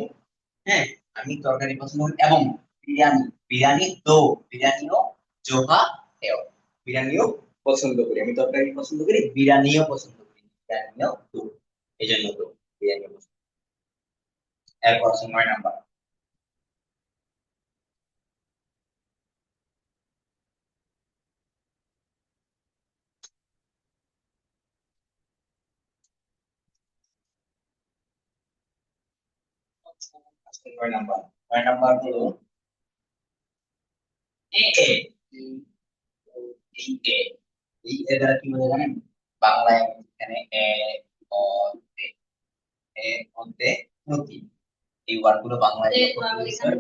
হ্যাঁ, আমি তরকারি পছন্দ করি এবং বিরিয়ানি, বিরিয়ানি দো, বিরিয়ানিও জোহা হেও, বিরিয়ানিও পছন্দ করি। আমি তরকারি পছন্দ করি, বিরিয়ানিও পছন্দ করি, বিরিয়ানিও দো, এই জন্য তো বিরিয়ানিও পছন্দ। এরপর আছে 9 নাম্বার। আজকে 9 নাম্বার, 9 নাম্বার হলো এ এ। এই এ, এই এ দ্বারা কি বোঝা জানেন? বাংলায় এখানে এ, অ, তে, এ অন্তে প্রতি, এই ওয়ার্ড গুলো বাংলায় যখন use হয়,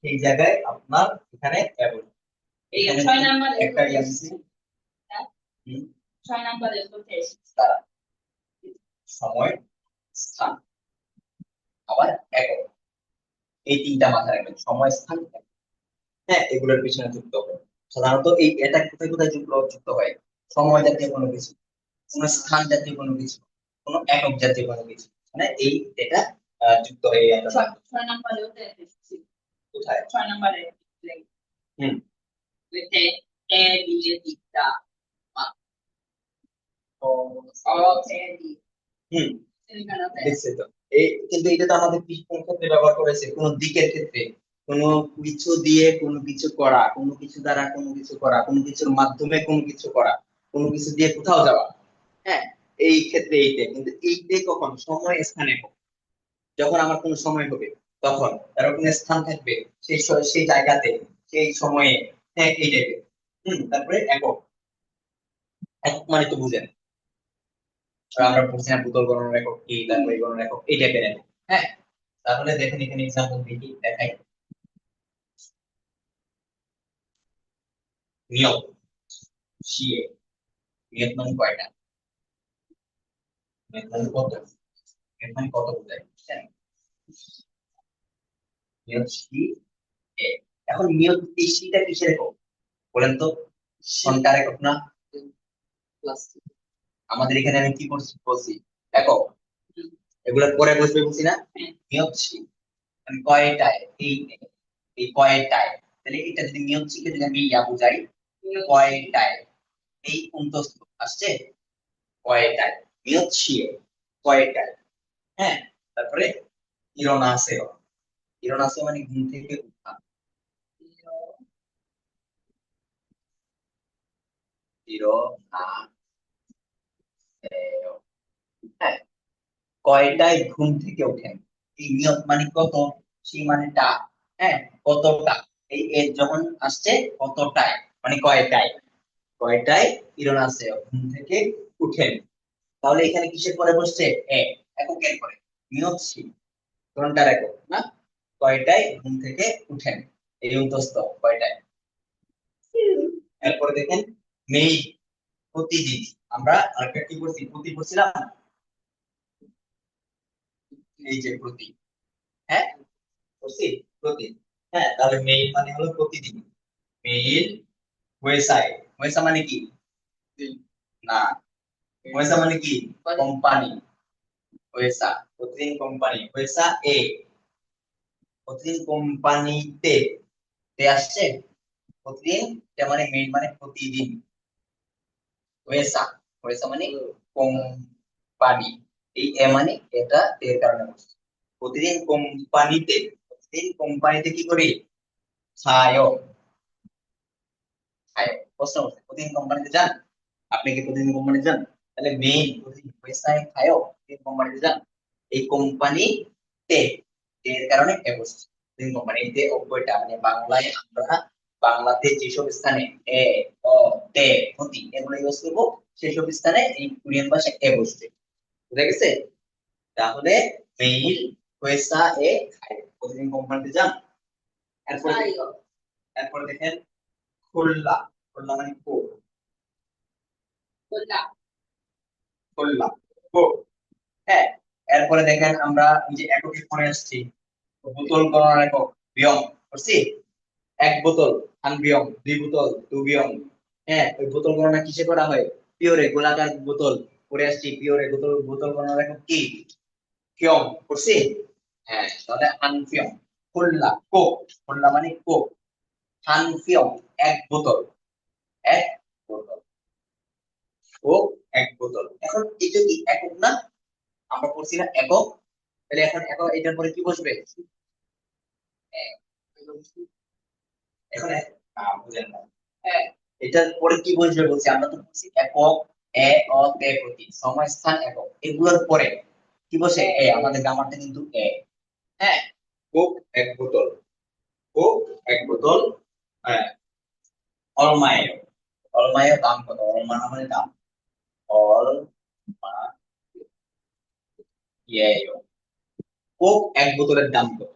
সেই জায়গায় আপনার এখানে এ বসবে। এখানে একটা ইয়ে আছে, হুম, তারা, সময়, স্থান, আবার একক, এই তিনটা মাথায় রাখবেন, সময় স্থান একক। হ্যাঁ, এগুলোর পিছনে যুক্ত হবে। সাধারণত এই এটা কোথায় কোথায় যুক্ত হয়? সময় জাতীয় কোনো কিছু, কোনো স্থান জাতীয় কোনো কিছু, কোনো একক জাতীয় কোনো কিছু, মানে এই এটা যুক্ত হয়ে আমরা কোথায়? হুম, হুম, দেখছে তো। এই কিন্তু এটা তো আমাদের কি কোন ক্ষেত্রে ব্যবহার করেছে? কোন দিকের ক্ষেত্রে, কোনো কিছু দিয়ে কোনো কিছু করা, কোনো কিছু দ্বারা কোনো কিছু করা, কোনো কিছুর মাধ্যমে কোনো কিছু করা, কোনো কিছু দিয়ে কোথাও যাওয়া। হ্যাঁ, এই ক্ষেত্রে এইটা কিন্তু, এইটাই কখন? সময় স্থানে হোক। যখন আমার কোনো সময় হবে, তখন তার কোনো স্থান থাকবে, সেই জায়গাতে, সেই সময়ে। হ্যাঁ, এই টাইপের। তারপরে একক, একক মানে তো বুঝেন, আমরা পড়ছি না বোতল গণনার একক কি, তারপরে গণনার একক, এই টাইপের একক। হ্যাঁ, তাহলে দেখেন এখানে এক্সাম্পল দেখি, দেখাই। নিয়ত, সিএ, নিয়ত মানে কয়টা, নিয়ত মানে কত, নিয়ত মানে কত বোঝায়, বুঝছেন? নিয়ত সি এ। এখন নিয়ত এই সিটা কিসের একক বলেন তো? ঘন্টার একক না? আমাদের এখানে আমি কি বলছি? একক। এগুলোর পরে বসবে বলছি না? নিয়ত সি মানে কয়টায়, এই কয়টায়, তাহলে এটা যদি নিয়ত সিকে যদি আমি ইয়া বুঝাই, কয়টায়, এই অন্তস্থ আসছে, কয়টায়, নিয়ত সিয়ে কয়টায়। হ্যাঁ, তারপরে ইরোনাসেও, ইরোনাসেও মানে ঘুম থেকে উঠা, ইরোনাসেও। হ্যাঁ, কয়টায় ঘুম থেকে ওঠেন, এই নিয়ত মানে কত, সেই মানেটা। হ্যাঁ, কতটা, এই এর যখন আসছে কতটায় মানে কয়টায়, কয়টায় ইরোনাসেও ঘুম থেকে উঠেন। তাহলে এখানে কিসের পরে বসছে? এ, এককের পরে, নিয়ত সি। ঘন্টার একক না? কয়টায় ঘুম থেকে উঠেন, এই অন্তস্থ কয়টায়। এরপরে দেখেন মেইল, প্রতিদিন। আমরা আরেকটা কি করছি, প্রতি করছিলাম, এই যে প্রতি, হ্যাঁ করছি প্রতি। হ্যাঁ, তাহলে মেইল মানে হলো প্রতিদিন। মেইল, ওয়েসাই, ওয়েসা মানে কি, না, ওয়েসা মানে কি, কোম্পানি। ওয়েসা প্রতিদিন কোম্পানি, ওয়েসা এ প্রতিদিন কোম্পানিতে, তে আসছে প্রতিদিন, এটা মানে মেইল মানে প্রতিদিন। ওয়েসা, ওয়েসা মানে কোম্পানি, এই এ মানে এটা এর কারণে বসছে। প্রতিদিন কোম্পানিতে, প্রতিদিন কোম্পানিতে কি করি, খায়ও, খায়ও। প্রশ্ন করছে প্রতিদিন কোম্পানিতে যান, আপনি কি প্রতিদিন কোম্পানিতে যান? তাহলে মেইল প্রতিদিন, ওয়েসায় খায়ও, প্রতিদিন কোম্পানিতে যান। এই কোম্পানিতে, এর কারণে এ বসছে। প্রতিদিন কোম্পানিতে অব্যয়টা মানে বাংলায় আমরা বাংলাতে যেসব স্থানে এ, অ, তে, প্রতি এগুলো ইউজ করবো, সেসব স্থানে এই কোরিয়ান ভাষায় এ বসছে। বুঝা গেছে? তাহলে মেইল, ওয়েসা এ খায়, প্রতিদিন কোম্পানিতে যান। এরপরে এরপরে দেখেন খুলনা, খুলনা মানে কো, খুলনা কো। হ্যাঁ, এরপরে দেখেন আমরা এই যে এককে পড়ে আসছি, বোতল গণনার একক বিয়ং করছি। এক বোতল আন বিয়ং, দুই বোতল দু বিয়ং। হ্যাঁ, ওই বোতল গণনা কিসে করা হয়, পিওরে, গোলাকার বোতল পড়ে আসছি, পিওরে বোতল, বোতল গণনার একক কি, ফিয়ং করছি। হ্যাঁ, তাহলে আন ফিয়ং। খুলনা কোক, খুলনা মানে কোক। হান ফিয়ং এক বোতল, এক বোতল কোক, এক বোতল। এখন এটা কি একক না, আমরা পড়ছি না একক, তাহলে এখন একক এটার পরে কি বসবে, এক। এখন বুঝেন না, হ্যাঁ, এটার পরে কি বসবে বলছি, আমরা তো বলছি একক, এ, অ, তে, প্রতি, সময় স্থান একক, এগুলোর পরে কি বসে, এ, আমাদের গ্রামারটা কিন্তু এ। হ্যাঁ, কোক এক বোতল, কোক এক বোতল। হ্যাঁ, অলমায়ের, অলমায়ের দাম কত, অলমানা মানে দাম, অল মা ইয়েও। কোক এক বোতলের দাম কত,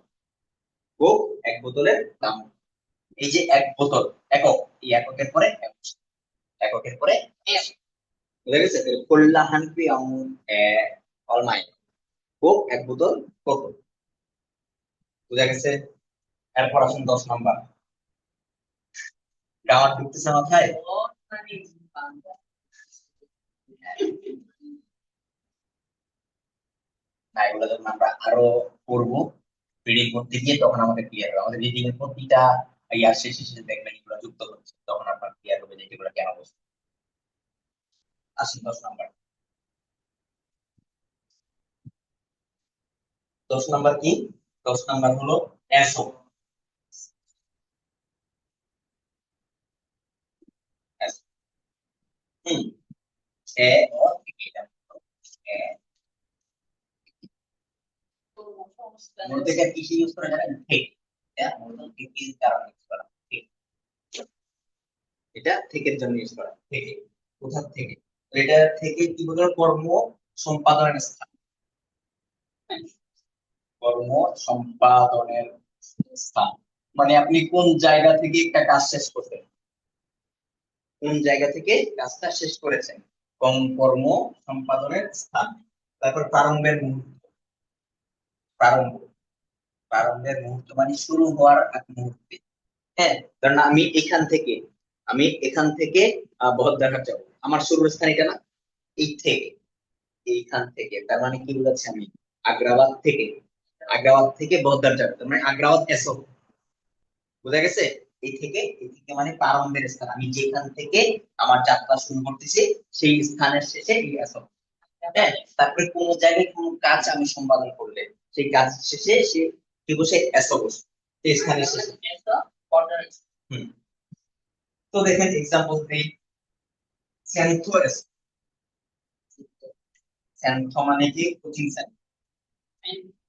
কোক এক বোতলের দাম কত? এই যে এক বোতল একক, এই এককের পরে এক, এককের পরে এক। বুঝা গেছে? তাহলে কুল্লাহান পিয়ং এ অলমাই, কোক এক বোতল কত। বুঝা গেছে? এরপর আসুন 10 নম্বর। গ্রামার ঢুকতেছে মাথায়? না, এগুলো যখন আমরা আরো পড়বো, রিডিং করতে গিয়ে তখন আমাদের ক্লিয়ার হবে। আমাদের রিডিং এর প্রতিটা ইয়ার শেষে শেষে দেখবেন এগুলো যুক্ত হচ্ছে, তখন আপনার ক্লিয়ার হবে যে এগুলো কেন বসছে। আসুন 10 নম্বর। 10 নম্বর কি? 10 নম্বর হলো এসো। এসো। হুম, এ, ও, এটা এ, মধ্যে কিসে ইউজ করা জানেন, থেকে। এটা মূলত থেকে কারণে ইউজ করা, থেকে। এটা থেকের জন্য ইউজ করা, থেকে। কোথা থেকে, এটা থেকে কি বলে, কর্ম সম্পাদনের স্থান, কর্ম সম্পাদনের স্থান। মানে আপনি কোন জায়গা থেকে একটা কাজ শেষ করতেন, কোন জায়গা থেকে কাজটা শেষ করেছেন, কর্ম সম্পাদনের স্থান। তারপর প্রারম্ভের মুহূর্ত, প্রারম্ভ, প্রারম্ভের মুহূর্ত মানে শুরু হওয়ার এক মুহূর্তে। হ্যাঁ, কারণ আমি এখান থেকে, আমি এখান থেকে বহদ্দারহাট যাবো, আমার শুরুর স্থান এটা না, এই থেকে, এইখান থেকে, তার মানে কি বলেছি আমি, আগ্রাবাদ থেকে, আগ্রাবাদ থেকে বহদ্দার যাবো, তার মানে আগ্রাবাদ এসো। বুঝা গেছে? এই থেকে মানে প্রারম্ভের স্থান, আমি যেখান থেকে আমার যাত্রা শুরু করতেছি সেই স্থানের শেষে এই এসো। হ্যাঁ, তারপরে কোন জায়গায় কোন কাজ আমি সম্পাদন করলে সেই কাজ শেষে সে কি বসে, এসো বসে, সেই স্থানের শেষে। হুম, তো দেখেন এক্সাম্পল দিই। সেন্থো এসো, সেন্থো মানে কি, কোচিং সেন্টার,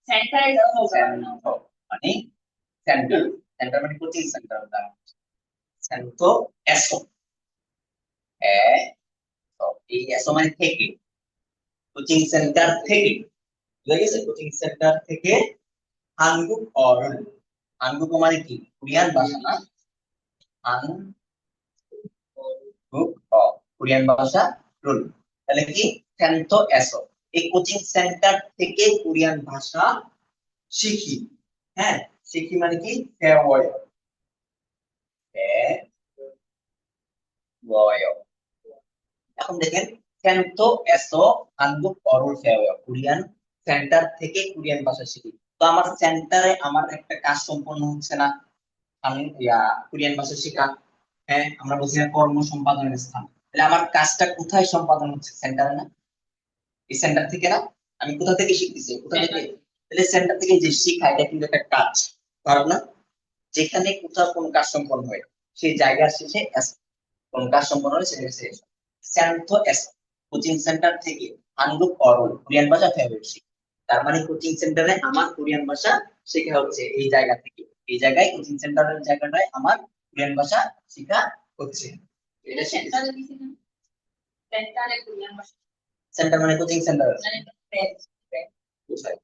সেন্থো মানে সেন্টার, সেন্টার মানে কোচিং সেন্টার। সেন্থো এসো, এ, তো এই এসো মানে থেকে, কোচিং সেন্টার থেকে। বুঝা গেছে? কোচিং সেন্টার থেকে হানগুক অরুল। হানগুক মানে কি কোরিয়ান ভাষা না, হানগুক কোরিয়ান ভাষা রুল। তাহলে কি সেন্টো এসো, এই কোচিং সেন্টার থেকে কোরিয়ান ভাষা শিখি। হ্যাঁ, শিখি মানে কি ফেওয়, ফেওয়। এখন দেখেন সেন্টো এসো হানগুক অরুল ফেওয়, কোরিয়ান সেন্টার থেকে কোরিয়ান ভাষা শিখি। তো আমার সেন্টারে আমার একটা কাজ সম্পন্ন হচ্ছে না, আমি কোরিয়ান ভাষা শেখা। হ্যাঁ, আমরা বলছি না কর্ম সম্পাদনের স্থান, তাহলে আমার কাজটা কোথায় সম্পাদন হচ্ছে? সেন্টারে না? এই সেন্টার থেকে না? আমি কোথা থেকে শিখতেছি? কোথা থেকে? তাহলে সেন্টার থেকে যে শিখা, এটা কিন্তু একটা কাজ, কারণ না, যেখানে কোথাও কোন কাজ সম্পন্ন হয় সেই জায়গার শেষে এস, কোন কাজ সম্পন্ন হলে সেটা শেষ। সেন্টো এস, কোচিং সেন্টার থেকে হানগুক অরুল কোরিয়ান ভাষা ফেভারিট শিখি। তার মানে কোচিং সেন্টারে আমার কোরিয়ান ভাষা শেখা হচ্ছে এই জায়গা থেকে, এই জায়গায় কোচিং সেন্টারের জায়গাটায় আমার কোরিয়ান ভাষা শেখা হচ্ছে। এটা সেন্টারে দিছি না, সেন্টারে কোরিয়ান ভাষা সেন্টার মানে কোচিং সেন্টার, মানে বেস কোথায়?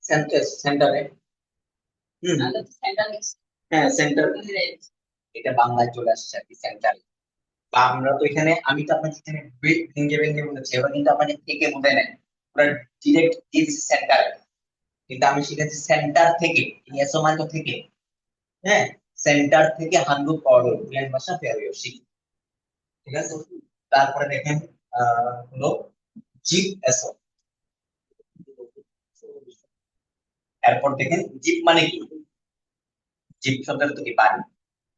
সেন্টার, সেন্টারে। আগে সেন্টার দিছি হ্যাঁ সেন্টার, এটা বাংলায় চলে আসছে আর কি, সেন্টার। বা আমরা তো এখানে, আমি তো আপনাকে এখানে ভেঙে ভেঙে বলেছি, ওরা কিন্তু আপনাকে থেকে বোঝায় নাই, ওরা ডিরেক্ট দিয়ে দিচ্ছে সেন্টার। কিন্তু আমি শিখেছি সেন্টার থেকে, এসও মানে তো থেকে। হ্যাঁ, সেন্টার থেকে হানগুক অরুল কোরিয়ান ভাষা ফেরোয় শিখি। ঠিক আছে, তারপরে দেখেন হলো জিপ এসো। এরপর দেখেন জিপ মানে কি, জিপ শব্দের তো কি বাড়ি,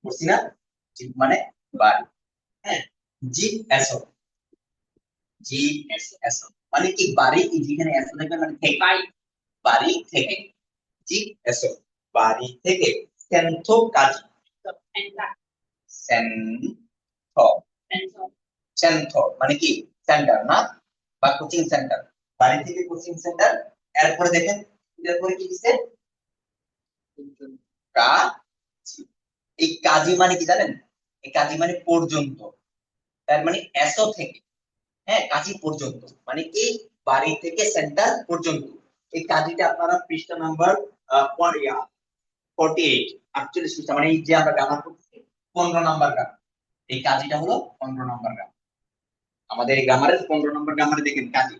বুঝছি না? জিপ মানে বাড়ি। হ্যাঁ, জিপ এসো, জিপ এসো মানে কি বাড়ি, যেখানে এসো দেখবেন মানে থেকে, বাড়ি থেকে। জিপ এসো বাড়ি থেকে। সেন্থো কাজি, সেন্থো, সেন্থো মানে কি সেন্টার না, বা কোচিং সেন্টার, বাড়ি থেকে কোচিং সেন্টার। এরপরে দেখেন এরপরে কি দিছে, কাজি। এই কাজি মানে কি জানেন? এই কাজি মানে পর্যন্ত, তার মানে এসো থেকে, হ্যাঁ কাজী পর্যন্ত মানে কি বাড়ি থেকে সেন্টার পর্যন্ত। এই কাজীটা আপনারা পৃষ্ঠা নাম্বার 48, 48 পৃষ্ঠা, মানে এই যে আমরা গ্রামার করতেছি 15 নাম্বার গ্রাম, এই কাজীটা হলো 15 নাম্বার গ্রাম। আমাদের এই গ্রামারের 15 নাম্বার গ্রামারে দেখেন কাজী,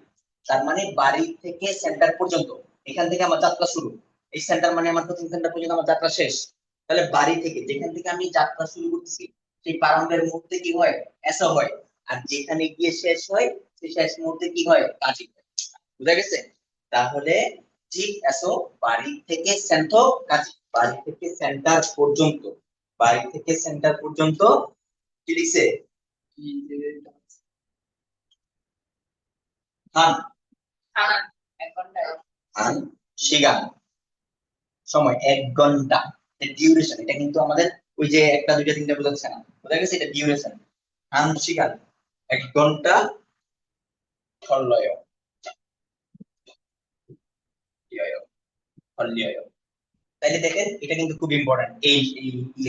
তার মানে বাড়ি থেকে সেন্টার পর্যন্ত, এখান থেকে আমার যাত্রা শুরু, এই সেন্টার মানে আমার কোচিং সেন্টার পর্যন্ত আমার যাত্রা শেষ। তাহলে বাড়ি থেকে যেখান থেকে আমি যাত্রা শুরু করতেছি সেই প্রারম্ভের মুহূর্তে কি হয়, এসো হয়। আর যেখানে গিয়ে শেষ হয় সেই শেষ মুহূর্তে কি হয়, কাজী হয়। বুঝা গেছে? তাহলে ঠিক এসো বাড়ি থেকে সেন্টো কাজী, বাড়ি থেকে সেন্টার পর্যন্ত, বাড়ি থেকে সেন্টার পর্যন্ত কি লিখছে, হান, হান শিগান, সময় 1 ঘন্টা, ডিউরেশন। এটা কিন্তু আমাদের ওই যে একটা দুইটা তিনটা বোঝাচ্ছে না, বোঝা গেছে? এটা ডিউরেশন। হান শিগান 1 ঘন্টা, হল্লয়, লিয়য়, হল্লিয়য়। তাইলে দেখেন এটা কিন্তু খুব ইম্পর্টেন্ট এই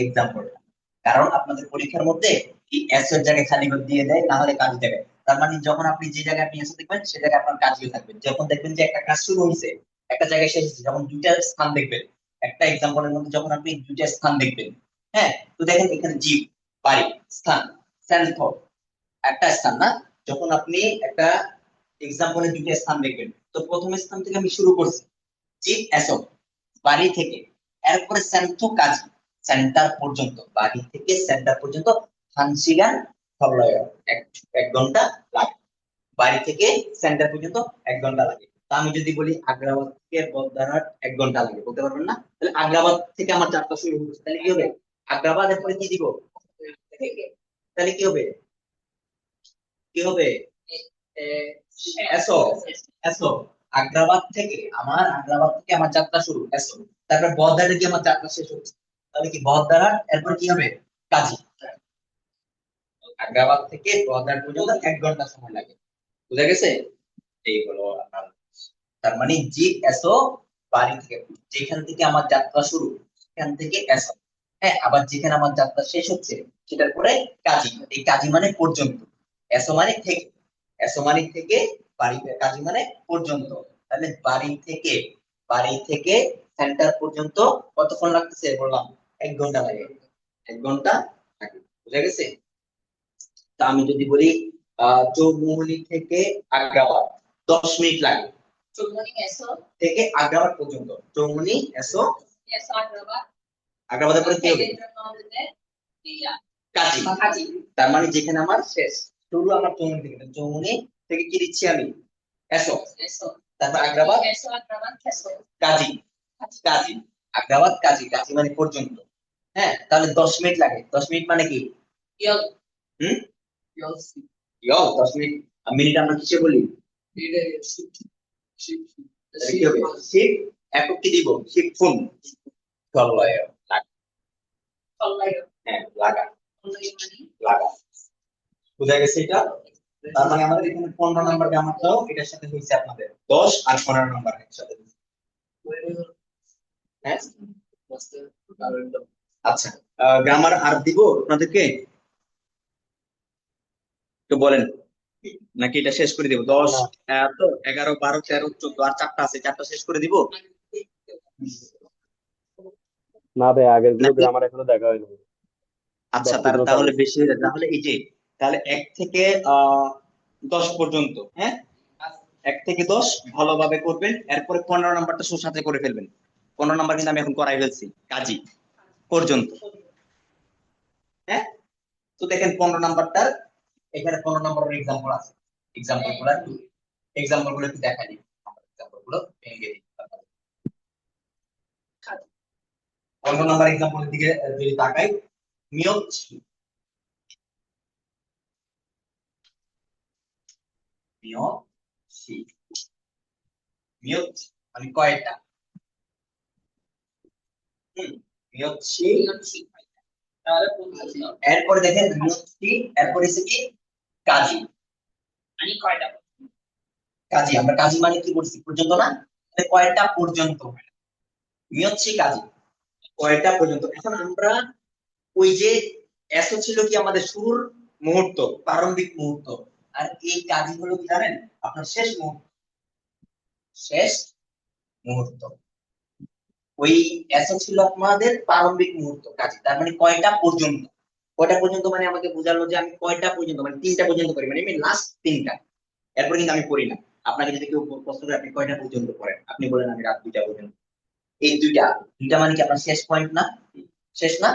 এক্সাম্পলটা, কারণ আপনাদের পরীক্ষার মধ্যে এই এস এর জায়গায় খালি করে দিয়ে দেয়, না হলে কাজ দেবে। তার মানে যখন আপনি যে জায়গায় আপনি এস দেখবেন সে জায়গায় আপনার কাজও থাকবে। যখন দেখবেন যে একটা কাজ শুরু হয়েছে, একটা জায়গায় শেষ হয়েছে, যখন দুইটা স্থান দেখবেন, একটা এক্সাম্পলের মধ্যে যখন আপনি দুইটা স্থান দেখবেন, হ্যাঁ, তো দেখেন এখানে জীব, বাড়ি, স্থান, সেন্থ, একটা স্থান না? যখন আপনি একটা এক্সাম্পলে দুইটা স্থান দেখবেন, তো প্রথম স্থান থেকে আমি শুরু করছি, জীব এসো বাড়ি থেকে, এরপরে সেন্থো কাজী সেন্টার পর্যন্ত, বাড়ি থেকে সেন্টার পর্যন্ত হানসিগান হল্লয়, 1 ঘন্টা লাগে। বাড়ি থেকে সেন্টার পর্যন্ত 1 ঘন্টা লাগে। তা আমি যদি বলি আগ্রাবাদ থেকে বদদারহাট 1 ঘন্টা লাগে, বলতে পারবেন না? তাহলে আগ্রাবাদ থেকে আমার যাত্রা শুরু হচ্ছে, তাহলে কি হবে, আগ্রাবাদের পরে কি দিব, তাহলে কি হবে, কি হবে, এসো, এসো। আগ্রাবাদ থেকে আমার যাত্রা শুরু, এসো। তারপরে বদদারে কি আমার যাত্রা শেষ হচ্ছে, তাহলে কি বদদারার, এরপর কি হবে, কাজী। আগ্রাবাদ থেকে বদদার পর্যন্ত 1 ঘন্টা সময় লাগে। বুঝা গেছে? এই হলো আপনার, তার মানে জি এসো বাড়ি থেকে, যেখান থেকে আমার যাত্রা শুরু সেখান থেকে এসো। হ্যাঁ, আবার যেখানে আমার যাত্রা শেষ হচ্ছে সেটার পরে কাজী, এই কাজী মানে পর্যন্ত, এসো মানে থেকে, এসো মানে থেকে, বাড়ি কাজী মানে পর্যন্ত। তাহলে বাড়ি থেকে, বাড়ি থেকে সেন্টার পর্যন্ত কতক্ষণ লাগতেছে বললাম 1 ঘন্টা লাগে, 1 ঘন্টা লাগে, বুঝা গেছে? তা আমি যদি বলি চৌমুহনী থেকে আগ্রাবাদ 10 মিনিট লাগে, চৌমনি এসো থেকে আগ্রাবাদ পর্যন্ত, চৌমুহনী এসো এসো আগ্রাবাদ আগ্রাবাদের পরে কি হবে? এর জন্য আমাদের ইয়া কাজী। কাজী তার মানে যেখানে আমার শেষ শুরু আমার চৌমুহনী থেকে, চৌমুহনী থেকে কি দিচ্ছি আমি? এসো। এসো তারপর আগ্রাবাদ এসো আগ্রাবাদ এসো কাজী, কাজী আগ্রাবাদ কাজী, কাজী মানে পর্যন্ত। হ্যাঁ, তাহলে 10 মিনিট লাগে। 10 মিনিট মানে কি? ইয়ল হুম, ইয়ল ইয়ো 10 মিনিট। আর মিনিট আমরা কিসে বলি? তাহলে কি হবে? শিফট একক কি দিব? শিফট ফোন চলয় লাগা। ফল্লায় হ্যাঁ, লাগা ফল্লায় মানে লাগা, বুঝা গেছে এটা? তার মানে আমাদের এখানে 15 নাম্বার গ্রামারটাও এটার সাথে হয়েছে আপনাদের 10 আর 15 নাম্বার একসাথে হয়েছে। হ্যাঁ, আচ্ছা, গ্রামার আর দিব আপনাদেরকে, তো বলেন নাকি এটা শেষ করে দিব? 10 তো 11 12 13 14 আর 4টা আছে, 4টা শেষ করে দিব না ভাই, আগের গুলো নাকি? গ্রামার এখনো দেখা হয়নি। আচ্ছা, 10 পর্যন্ত তাহলে আছে। বেশি হয়ে যাবে। তাহলে এই যে তাহলে 1 থেকে 10 পর্যন্ত, হ্যাঁ 1 থেকে 10 ভালোভাবে করবেন, এরপরে 15 নাম্বারটা সুসাথে করে ফেলবেন। 15 নাম্বার কিন্তু আমি এখন করাই ফেলছি, কাজী পর্যন্ত। হ্যাঁ, তো দেখেন 15 নাম্বারটার এখানে 15 নাম্বারের এক্সাম্পল আছে, এক্সাম্পল গুলো একটু দেখা দিই, এক্সাম্পল গুলো ভেঙে দিই। 15 নাম্বার এক্সাম্পলের দিকে যদি তাকাই, মিয়চ্ছি, মিয়চ্ছি, মিয়চ্ছি মানে কয়টা? মিয়চ্ছি। তাহলে পর্যন্ত এরপরে দেখেন মিয়চ্ছি, এরপরে এসে কি? কাজী। মানে কয়টা কাজী আমরা কাজী মানে কি বলছি? পর্যন্ত না? তাহলে কয়টা পর্যন্ত? মিয়চ্ছি কাজী কয়টা পর্যন্ত। এখন আমরা ওই যে এসো ছিল কি আমাদের শুরুর মুহূর্ত, প্রারম্ভিক মুহূর্ত, আর এই কাজী হলো কি জানেন? আপনার শেষ মুহূর্ত, শেষ মুহূর্ত। ওই এসো ছিল আমাদের প্রারম্ভিক মুহূর্ত কাজী, তার মানে কয়টা পর্যন্ত। কয়টা পর্যন্ত মানে আমাকে বোঝালো যে আমি কয়টা পর্যন্ত, মানে 3টা পর্যন্ত করি, মানে আমি লাস্ট 3টা, এরপর কিন্তু আমি করি না। আপনাকে যদি কেউ প্রশ্ন করে আপনি কয়টা পর্যন্ত করেন, আপনি বলেন আমি রাত 2টা পর্যন্ত। এই দুইটা, দুইটা মানে কি আপনার শেষ পয়েন্ট না? শেষ না?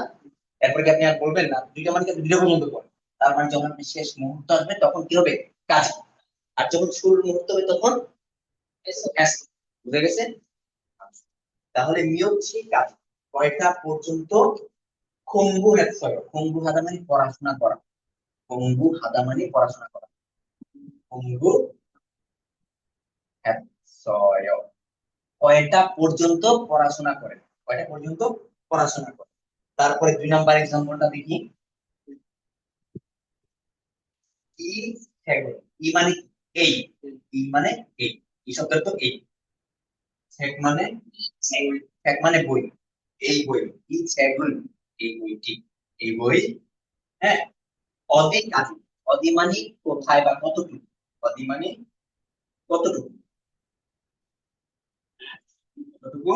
এরপর কি আপনি আর বলবেন না? দুইটা মানে কি আপনি 2টা পর্যন্ত করেন। তার মানে যখন আপনি শেষ মুহূর্ত আসবে তখন কি হবে? কাজ। আর যখন শুরুর মুহূর্ত হবে তখন এস। বুঝে গেছে? তাহলে মিয়চ্ছি কাজ কয়টা পর্যন্ত? খঙ্গু হেৎসয়, খঙ্গু হাদা মানে পড়াশোনা করা, খঙ্গু হাদা মানে পড়াশোনা করা, খঙ্গু হেৎসয় কয়টা পর্যন্ত পড়াশোনা করেন, কয়টা পর্যন্ত পড়াশোনা করেন। তারপরে 2 নাম্বার এক্সাম্পলটা দেখি, ই সেগুন, ই মানে কি? এই, ই মানে এই, ই শব্দের তো এই, সেক মানে সেক মানে বই, এই বই, ই সেগুন এই বইটি, এই বই। হ্যাঁ, অদি কাজী, অদি মানে কোথায় বা কতটুকু, অদি মানে কতটুকু, কতটুকু।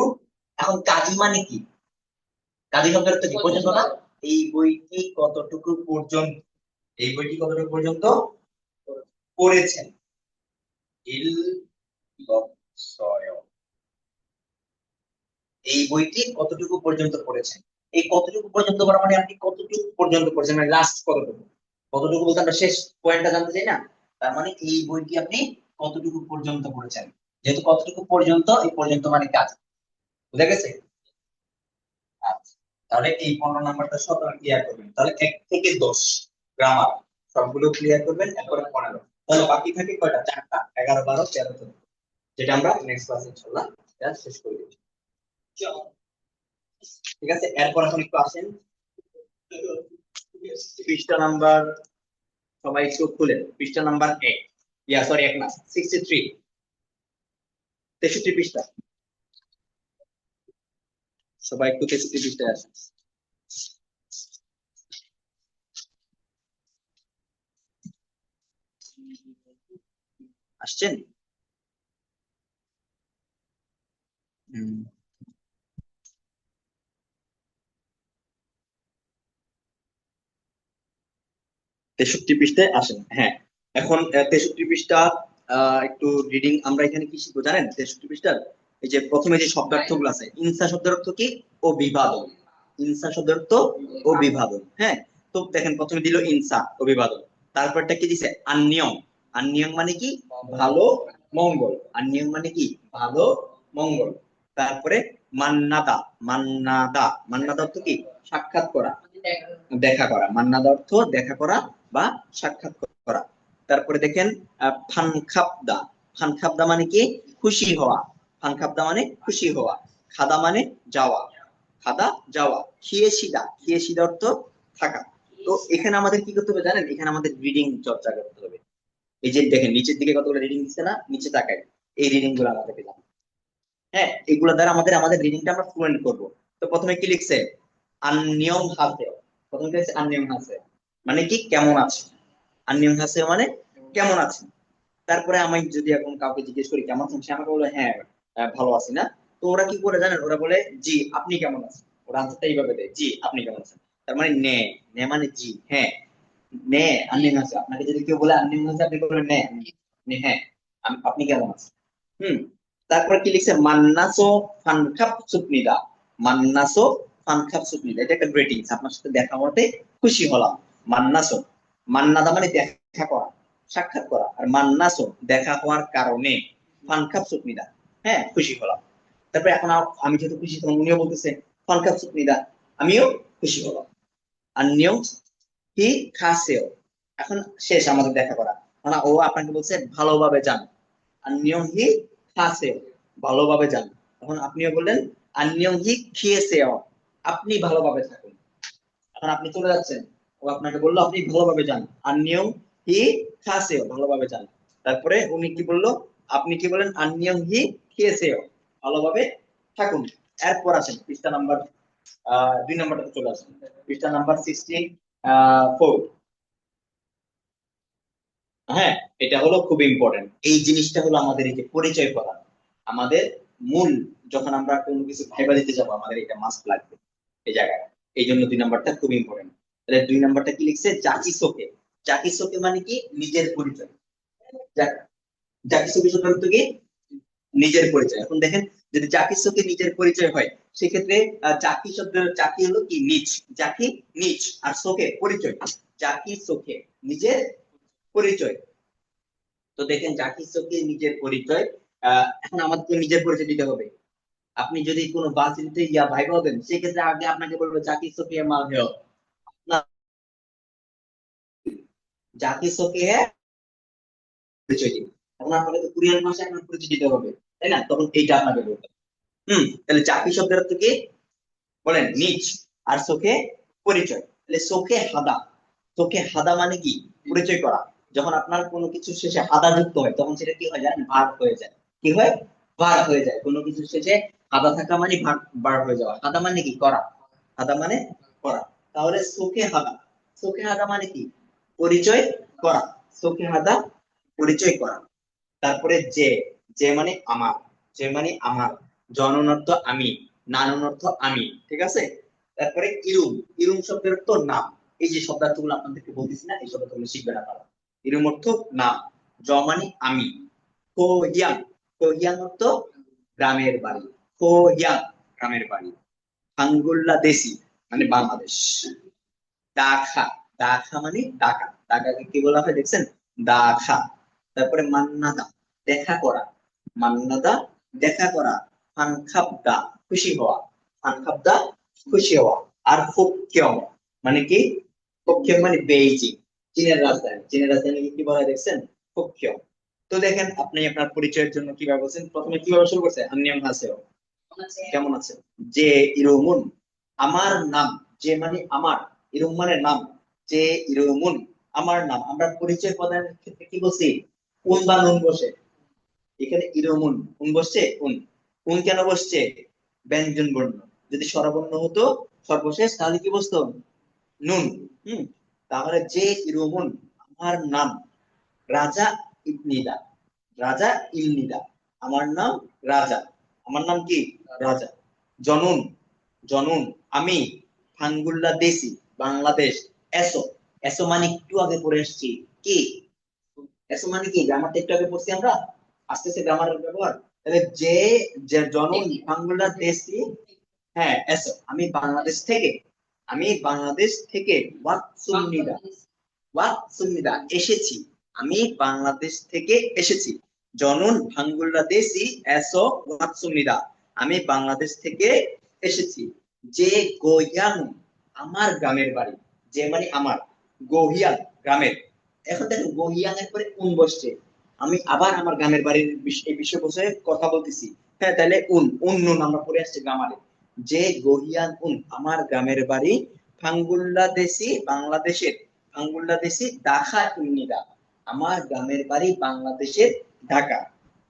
এখন কাজী মানে কি? কাজী শব্দের তো কি? পর্যন্ত না? এই বইটি কতটুকু পর্যন্ত, এই বইটি কতটুকু পর্যন্ত পড়েছেন, ইল লক্ষয়, এই বইটি কতটুকু পর্যন্ত পড়েছেন। এই কতটুকু পর্যন্ত পড়া মানে আপনি কতটুকু পর্যন্ত পড়েছেন, মানে লাস্ট কতটুকু। কতটুকু বলতে আমরা শেষ পয়েন্টটা জানতে চাই না? তার মানে এই বইটি আপনি কতটুকু পর্যন্ত পড়েছেন, যেহেতু কতটুকু পর্যন্ত, এই পর্যন্ত মানে কাজ। বুঝা গেছে? আচ্ছা, তাহলে এই 15 নাম্বারটা সব ক্লিয়ার করবেন। তাহলে 1 থেকে 10 গ্রামার সবগুলো ক্লিয়ার করবেন, এরপরে 15। তাহলে বাকি থাকে কয়টা? 4টা, 11 12 13 14, যেটা আমরা নেক্সট ক্লাসে ইনশাআল্লাহ এটা শেষ করে দেব। ঠিক আছে, এরপর এখন একটু আসেন পৃষ্ঠা নাম্বার, সবাই একটু খুলেন পৃষ্ঠা নাম্বার 1, ইয়া সরি 1 না 63, 63 পৃষ্ঠা, সবাই একটু 63 পৃষ্ঠায় আসেন। আসছেন? হুম, 63 পৃষ্ঠায় আসেন। হ্যাঁ, এখন 63 পৃষ্ঠা একটু রিডিং আমরা এখানে কি শিখবো জানেন? 63 পৃষ্ঠার এই যে প্রথমে যে শব্দার্থগুলো আছে, ইনসা শব্দের অর্থ কি? অভিবাদন। ইনসা শব্দের অর্থ অভিবাদন। হ্যাঁ, তো দেখেন প্রথমে দিল ইনসা, অভিবাদন। তারপরটা কি দিছে? আন্নিয়ং। আন্নিয়ং মানে কি? ভালো মঙ্গল। আন্নিয়ং মানে কি? ভালো মঙ্গল। তারপরে মান্নাদা। মান্নাদা, মান্নাদা অর্থ কি? সাক্ষাৎ করা, দেখা করা। মান্নাদা অর্থ দেখা করা বা সাক্ষাৎ করা। তারপরে দেখেন ফানখাবদা। ফানখাবদা মানে কি? খুশি হওয়া। ফানখাবদা মানে খুশি হওয়া। খাদা মানে যাওয়া। খাদা যাওয়া। খিয়েশিদা। খিয়েশিদা অর্থ থাকা। তো এখানে আমাদের কি করতে হবে জানেন? এখানে আমাদের রিডিং চর্চা করতে হবে। এই যে দেখেন নিচের দিকে কতগুলো রিডিং দিচ্ছে না? নিচে তাকায়, এই রিডিং গুলো আমাদেরকে জানতে হবে। হ্যাঁ, এগুলো দ্বারা আমাদের আমাদের রিডিংটা আমরা ফ্লুয়েন্ট করব। তো প্রথমে কি লিখছে? আননিয়ম হাসে। প্রথমে কি লিখছে? আননিয়ম হাসে মানে কি? কেমন আছে। আননিয়ম হাসে মানে কেমন আছে। তারপরে আমি যদি এখন কাউকে জিজ্ঞেস করি কেমন আছেন, সে আমাকে বলে হ্যাঁ ভালো আছি না। তো ওরা কি করে জানেন? ওরা বলে জি আপনি কেমন আছেন। ওরা আনসারটা এইভাবে দেয়, জি আপনি কেমন আছেন। তার মানে নে। নে মানে জি, হ্যাঁ। নে আননিয়ম হাসে। আপনাকে যদি কেউ বলে আননিয়ম হাসে, আপনি বলবেন নে। নে, হ্যাঁ আপনি কেমন আছেন। হুম। তারপর কি লিখছে? মান্নাসো ফানখাপ সুপনিদা। মান্নাসো ফানখাপ সুপনিদা, এটা একটা গ্রেটিংস। আপনার সাথে দেখা হতে খুশি হলাম। মান্নাসো, মান্নাদা মানে দেখা করা, সাক্ষাৎ করা। আর মান্নাসো দেখা হওয়ার কারণে, ফানখাপ সুপনিদা হ্যাঁ খুশি হলাম। তারপরে এখন আমি যেহেতু খুশি, তখন উনিও বলতেছে ফানখাপ সুপনিদা, আমিও খুশি হলাম। আর নিয়ম হি খাসেও। এখন শেষ আমাদের দেখা করা, মানে ও আপনাকে বলছে ভালোভাবে যান। আর নিয়ম হি খাসেও, ভালোভাবে যান। এখন আপনিও বললেন আর নিয়ম হি খিয়েছেও, আপনি ভালোভাবে থাকুন। এখন আপনি চলে যাচ্ছেন, ও আপনাকে বললো আপনি ভালোভাবে যান। আর নিয়ম হি খাসেও, ভালোভাবে যান। তারপরে উনি কি বললো? আপনি কি বলেন? আর নিয়ম হি খিয়েছেও, ভালোভাবে থাকুন। এরপর আসেন পৃষ্ঠা নাম্বার 2 নম্বরটাতে চলে আসেন। পৃষ্ঠা নাম্বার 64। হ্যাঁ, এটা হলো খুব ইম্পর্টেন্ট। এই জিনিসটা হলো আমাদের এই যে পরিচয় করা, আমাদের মূল। যখন আমরা কোনো কিছু ভাইবা দিতে যাবো, আমাদের এটা মাস্ট লাগবে এই জায়গায়। এই জন্য 2 নাম্বারটা খুব ইম্পর্টেন্ট। তাহলে 2 নাম্বারটা কি লিখছে? জাকিসোকে। জাকিসোকে মানে কি? নিজের পরিচয়। জাকিসোকে শব্দের অর্থ কি? নিজের পরিচয়। এখন দেখেন, যদি জাকিসোকে নিজের পরিচয় হয়, সেক্ষেত্রে জাকি শব্দের জাকি হলো কি? নিজ। জাকি নিজ, আর সোকে পরিচয়। জাকি সোকে নিজের পরিচয়। তো দেখেন জাকির চোখে নিজের পরিচয়। এখন আমাদের নিজের পরিচয় দিতে হবে। আপনি যদি কোনো বাসিতে ভাইবা দেন, সেক্ষেত্রে আগে আপনাকে বলবো জাকির চোখে মাল হেও, জাকির চোখে পরিচয় দিন। এখন আপনাকে তো কোরিয়ান ভাষায় আপনার পরিচয় দিতে হবে, তাই না? তখন এইটা আপনাকে বলতে হবে। তাহলে জাকি শব্দের অর্থ কি? বলেন নিজ। আর চোখে পরিচয়। তাহলে চোখে হাদা। চোখে হাদা মানে কি? পরিচয় করা। যখন আপনার কোনো কিছু শেষে হাদা যুক্ত হয়, তখন সেটা কি হয় জানেন? ভার হয়ে যায়। কি হয়? ভার হয়ে যায়। কোনো কিছু শেষে হাদা থাকা মানে ভার হয়ে যাওয়া। হাদা মানে কি? করা। হাদা মানে করা। তাহলে চোখে হাদা। চোখে হাদা মানে কি? পরিচয় করা। চোখে হাদা, পরিচয় করা। তারপরে যে। যে মানে আমার। যে মানে আমার। জনন অর্থ আমি, নানন অর্থ আমি, ঠিক আছে? তারপরে ইরুম। ইরুম শব্দের অর্থ নাম। এই যে শব্দার্থগুলো আপনাদেরকে বলতেছি না, এই শব্দগুলো শিখবেন আপনারা। ইরুম অর্থ নাম। জ মানে আমি। খোহিয়াং। খোহিয়াং অর্থ গ্রামের বাড়ি। খোহিয়াং গ্রামের বাড়ি। হাঙ্গুল্লা দেশি মানে বাংলাদেশ। দাখা। দাখা মানে ঢাকা। ঢাকাকে কি বলা হয় দেখছেন? দাখা। তারপরে মান্নাদা, দেখা করা। মান্নাদা, দেখা করা। ফানখাবদা, খুশি হওয়া। ফানখাবদা, খুশি হওয়া। আর ফোককিয়ং মানে কি? ফোককিয়ং মানে বেইজিং, চীনের রাজধানী। চীনের রাজধানীকে কি বলা হয় দেখছেন? ফোককিয়ং। তো দেখেন আপনি আপনার পরিচয়ের জন্য কিভাবে বলছেন। প্রথমে কিভাবে শুরু করছে? আন্নিয়ং হাসেও, কেমন আছে। যে ইরোমুন, আমার নাম। যে মানে আমার, ইরুম মানে নাম। যে ইরোমুন, আমার নাম। আমরা পরিচয় প্রদানের ক্ষেত্রে কি বলছি? উন বা নুন বসে। এখানে ইরোমুন, উন বসছে। উন, উন কেন বসছে? ব্যঞ্জন বর্ণ। যদি স্বরবর্ণ হতো সর্বশেষ, তাহলে কি বসতো? নুন। হম। তাহলে যে ইরোমুন, আমার নাম রাজা ইবনিদা। রাজা ইবনিদা, আমার নাম রাজা। আমার নাম কি? রাজা। জনুন। জনুন আমি। ফাঙ্গুল্লা দেশি বাংলাদেশ। এসো এসো মানে একটু আগে পড়ে এসেছি কি, এসো মানে কি, গ্রামারটা একটু আগে পড়ছি আমরা, আস্তে আস্তে গ্রামারের ব্যবহার। তাহলে যে যে জননী বাংলাদেশি, হ্যাঁ এসো, আমি বাংলাদেশ থেকে, আমি বাংলাদেশ থেকে ওয়াতসুন্নিদা, ওয়াতসুন্নিদা এসেছি, আমি বাংলাদেশ থেকে এসেছি। জনন বাংলাদেশি এসো ওয়াতসুন্নিদা, আমি বাংলাদেশ থেকে এসেছি। যে গোয়াং, আমার গ্রামের বাড়ি, যে মানে আমার, গোহিয়াং গ্রামের। এখন দেখেন গোহিয়াং এর পরে উন বসছে, আমি আবার আমার গ্রামের বাড়ির এই বিষয় বসে কথা বলতেছি। হ্যাঁ তাহলে উন নুন আমরা পড়ে আসছি গ্রামারে। যে গোহিয়াং উন, আমার গ্রামের বাড়ি, বাংলাদেশি বাংলাদেশের, বাংলাদেশি ঢাকা উন্নিদা, আমার গ্রামের বাড়ি বাংলাদেশের ঢাকা।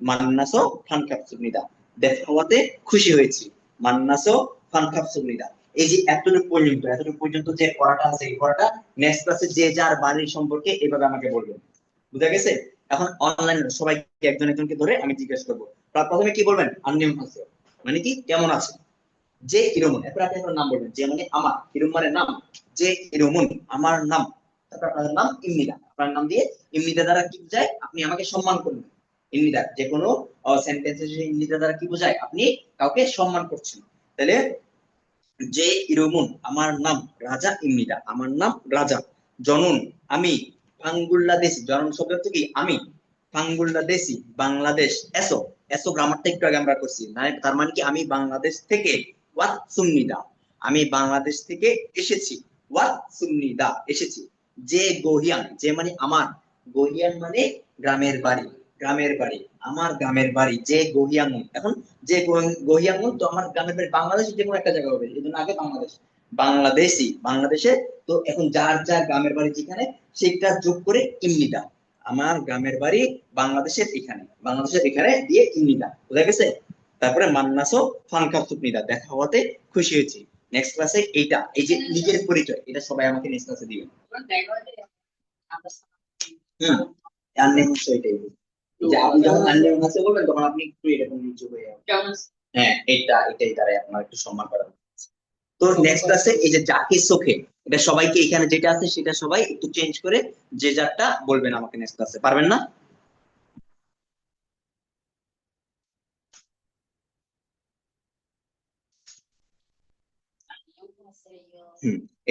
মান্নাসো ফানকাপসুনিদা, দেখা হওয়াতে খুশি হয়েছি। মান্নাসো ফানকাপসুনিদা। এই যে এতটুকু পর্যন্ত যে পড়াটা আছে, এই পড়াটা নেক্সট ক্লাসে যে যার বাড়ির সম্পর্কে এভাবে আমাকে বলবেন। বুঝা গেছে? এখন অনলাইন সবাইকে একজন একজনকে ধরে আমি জিজ্ঞেস করবো। প্রথমে কি বলবেন? আননিম আছে মানে কি, কেমন আছে। যে ইরমুন, এরপর আপনি আপনার নাম বলবেন। যে মানে আমার, ইরম মানে নাম, যে ইরমুন আমার নাম। তারপর আপনার নাম ইমনিদা, আপনার নাম দিয়ে ইমনিদা দ্বারা কি বোঝায়? আপনি আমাকে সম্মান করবেন। ইমনিদা যে কোনো সেন্টেন্সে ইমনিদা দ্বারা কি বোঝায়? আপনি কাউকে সম্মান করছেন। তাহলে যে ইরমুন আমার নাম রাজা ইমনিদা, আমার নাম রাজা। জনন আমি, বাংলাদেশি, জনন শব্দ হচ্ছে কি আমি, বাংলাদেশি বাংলাদেশ। এসো, এসো গ্রামারটা একটু আগে আমরা করছি না, তার মানে কি আমি বাংলাদেশ থেকে, ওয়াত সুন্নিদা আমি বাংলাদেশ থেকে এসেছি, ওয়াত সুন্নিদা এসেছি। যে গোহিয়ান, যে মানে আমার, গোহিয়ান মানে গ্রামের বাড়ি, গ্রামের বাড়ি, আমার গ্রামের বাড়ি। যে গোহিয়াঙ্গন, এখন যে গোহিয়াঙ্গন তো আমার গ্রামের বাড়ি বাংলাদেশের যে কোনো একটা জায়গা হবে, এই জন্য আগে বাংলাদেশ, বাংলাদেশি বাংলাদেশে। তো এখন যার যার গ্রামের বাড়ি যেখানে সেটা যোগ করে ইমনিদা, আমার গ্রামের বাড়ি বাংলাদেশের এখানে, বাংলাদেশের এখানে দিয়ে ইমনিদা। বুঝা গেছে? তারপরে মান্নাসো ফানকাপসুনিদা, দেখা হওয়াতে খুশি হয়েছি। নেক্সট ক্লাসে এইটা, এই যে নিজের পরিচয়, এটা সবাই আমাকে নেক্সট ক্লাসে দিবেন। আননেম হচ্ছে এটাই, যে আপনি যখন আননেম হচ্ছে বলবেন তখন আপনি একটু এরকম নিচু হয়ে যাবেন। হ্যাঁ এটাই দ্বারা আপনার একটু সম্মান করা। তো নেক্সট ক্লাসে এই যে যাকে চোখে, এটা সবাইকে এখানে যেটা আছে সেটা সবাই একটু চেঞ্জ করে যে যারটা বলবেন আমাকে নেক্সট ক্লাসে, পারবেন না?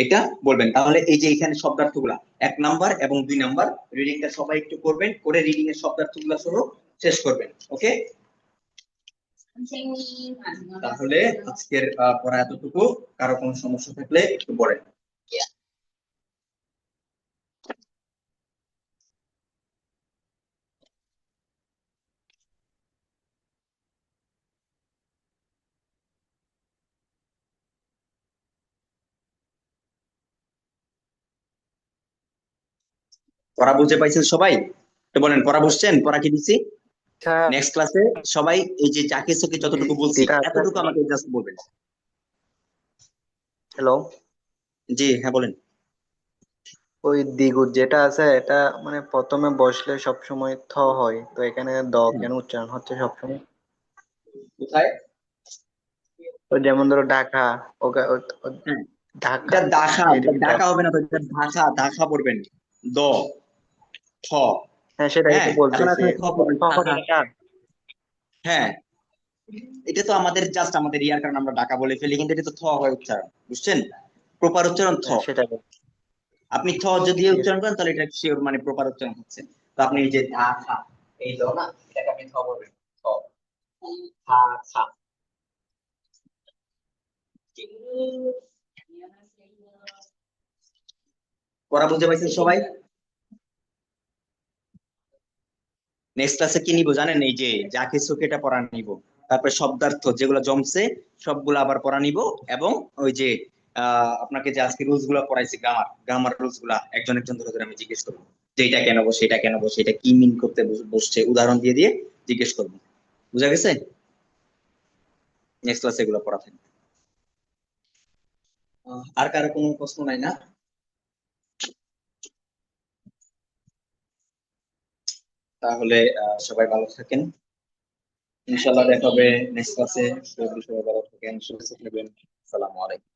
এটা বলবেন। তাহলে এই যে এখানে শব্দার্থগুলা 1 নাম্বার এবং 2 নাম্বার রিডিংটা সবাই একটু করবেন, করে রিডিং এর শব্দার্থগুলা সহ শেষ করবেন। ওকে, তাহলে আজকের পড়া এতটুকু। কারো কোনো সমস্যা থাকলে একটু বলেন। পড়া বুঝে পাইছেন সবাই? তো বলেন, পড়া বুঝছেন? পড়া কি দিছি? নেক্সট ক্লাসে সবাই এই যে যাকে চোখে যতটুকু বলছি এতটুকু আমাকে জাস্ট বলবেন। হ্যালো, জি হ্যাঁ বলেন। ওই দ্বিগুণ যেটা আছে এটা মানে প্রথমে বসলে সব সময় থ হয়, তো এখানে দ কেন উচ্চারণ হচ্ছে সবসময়? কোথায়? তো যেমন ধরো ঢাকা, ওকে হ্যাঁ ঢাকা, এটা দাখা, এটা এটা দাখা হবে না তো, এটা ধাখা, ধাখা পড়বেন। দ ঠ। হ্যাঁ সেটাই হ্যাঁ তো এখন বলতেছি, আপনি খ পড়বেন, খ ধাখা। কথাটা কার? হ্যাঁ এটা তো আমাদের জাস্ট আমাদের ইয়ার কারণে আমরা ঢাকা বলে ফেলি, কিন্তু এটা তো থ হয় উচ্চারণ, বুঝছেন? প্রপার উচ্চারণ থ। হ্যাঁ সেটাই আপনি থ যদি ঠিক আছে। উচ্চারণ করেন তাহলে এটা শিওর মানে প্রপার উচ্চারণ হচ্ছে। তো আপনি এই যে ধাখা, এই দ না, এটাকে আপনি থ বলবেন। থ, ধাখা। পড়া বুঝতে পারছেন সবাই? নেক্সট ক্লাসে কি নিব জানেন? এই যে যাকে চোখে এটা পড়া নিব, তারপরে শব্দার্থ যেগুলো জমছে সবগুলো আবার পড়া নিব, এবং ওই যে আপনাকে যে আজকে রুলস গুলো পড়াইছি, গ্রামার রুলস গুলা একজন একজন ধরে ধরে আমি জিজ্ঞেস করবো, যে এটা কেন বসে, এটা কেন বসে, এটা কি মিন করতে বসছে, উদাহরণ দিয়ে দিয়ে জিজ্ঞেস করবো। বুঝা গেছে? নেক্সট ক্লাসে এগুলো পড়া থাকবে। আর কারো কোনো প্রশ্ন নাই না? তাহলে সবাই ভালো থাকেন, ইনশাল্লাহ দেখা হবে নেক্সট ক্লাসে। সবাই ভালো থাকেন, সুস্থ থাকবেন। আসসালামু আলাইকুম।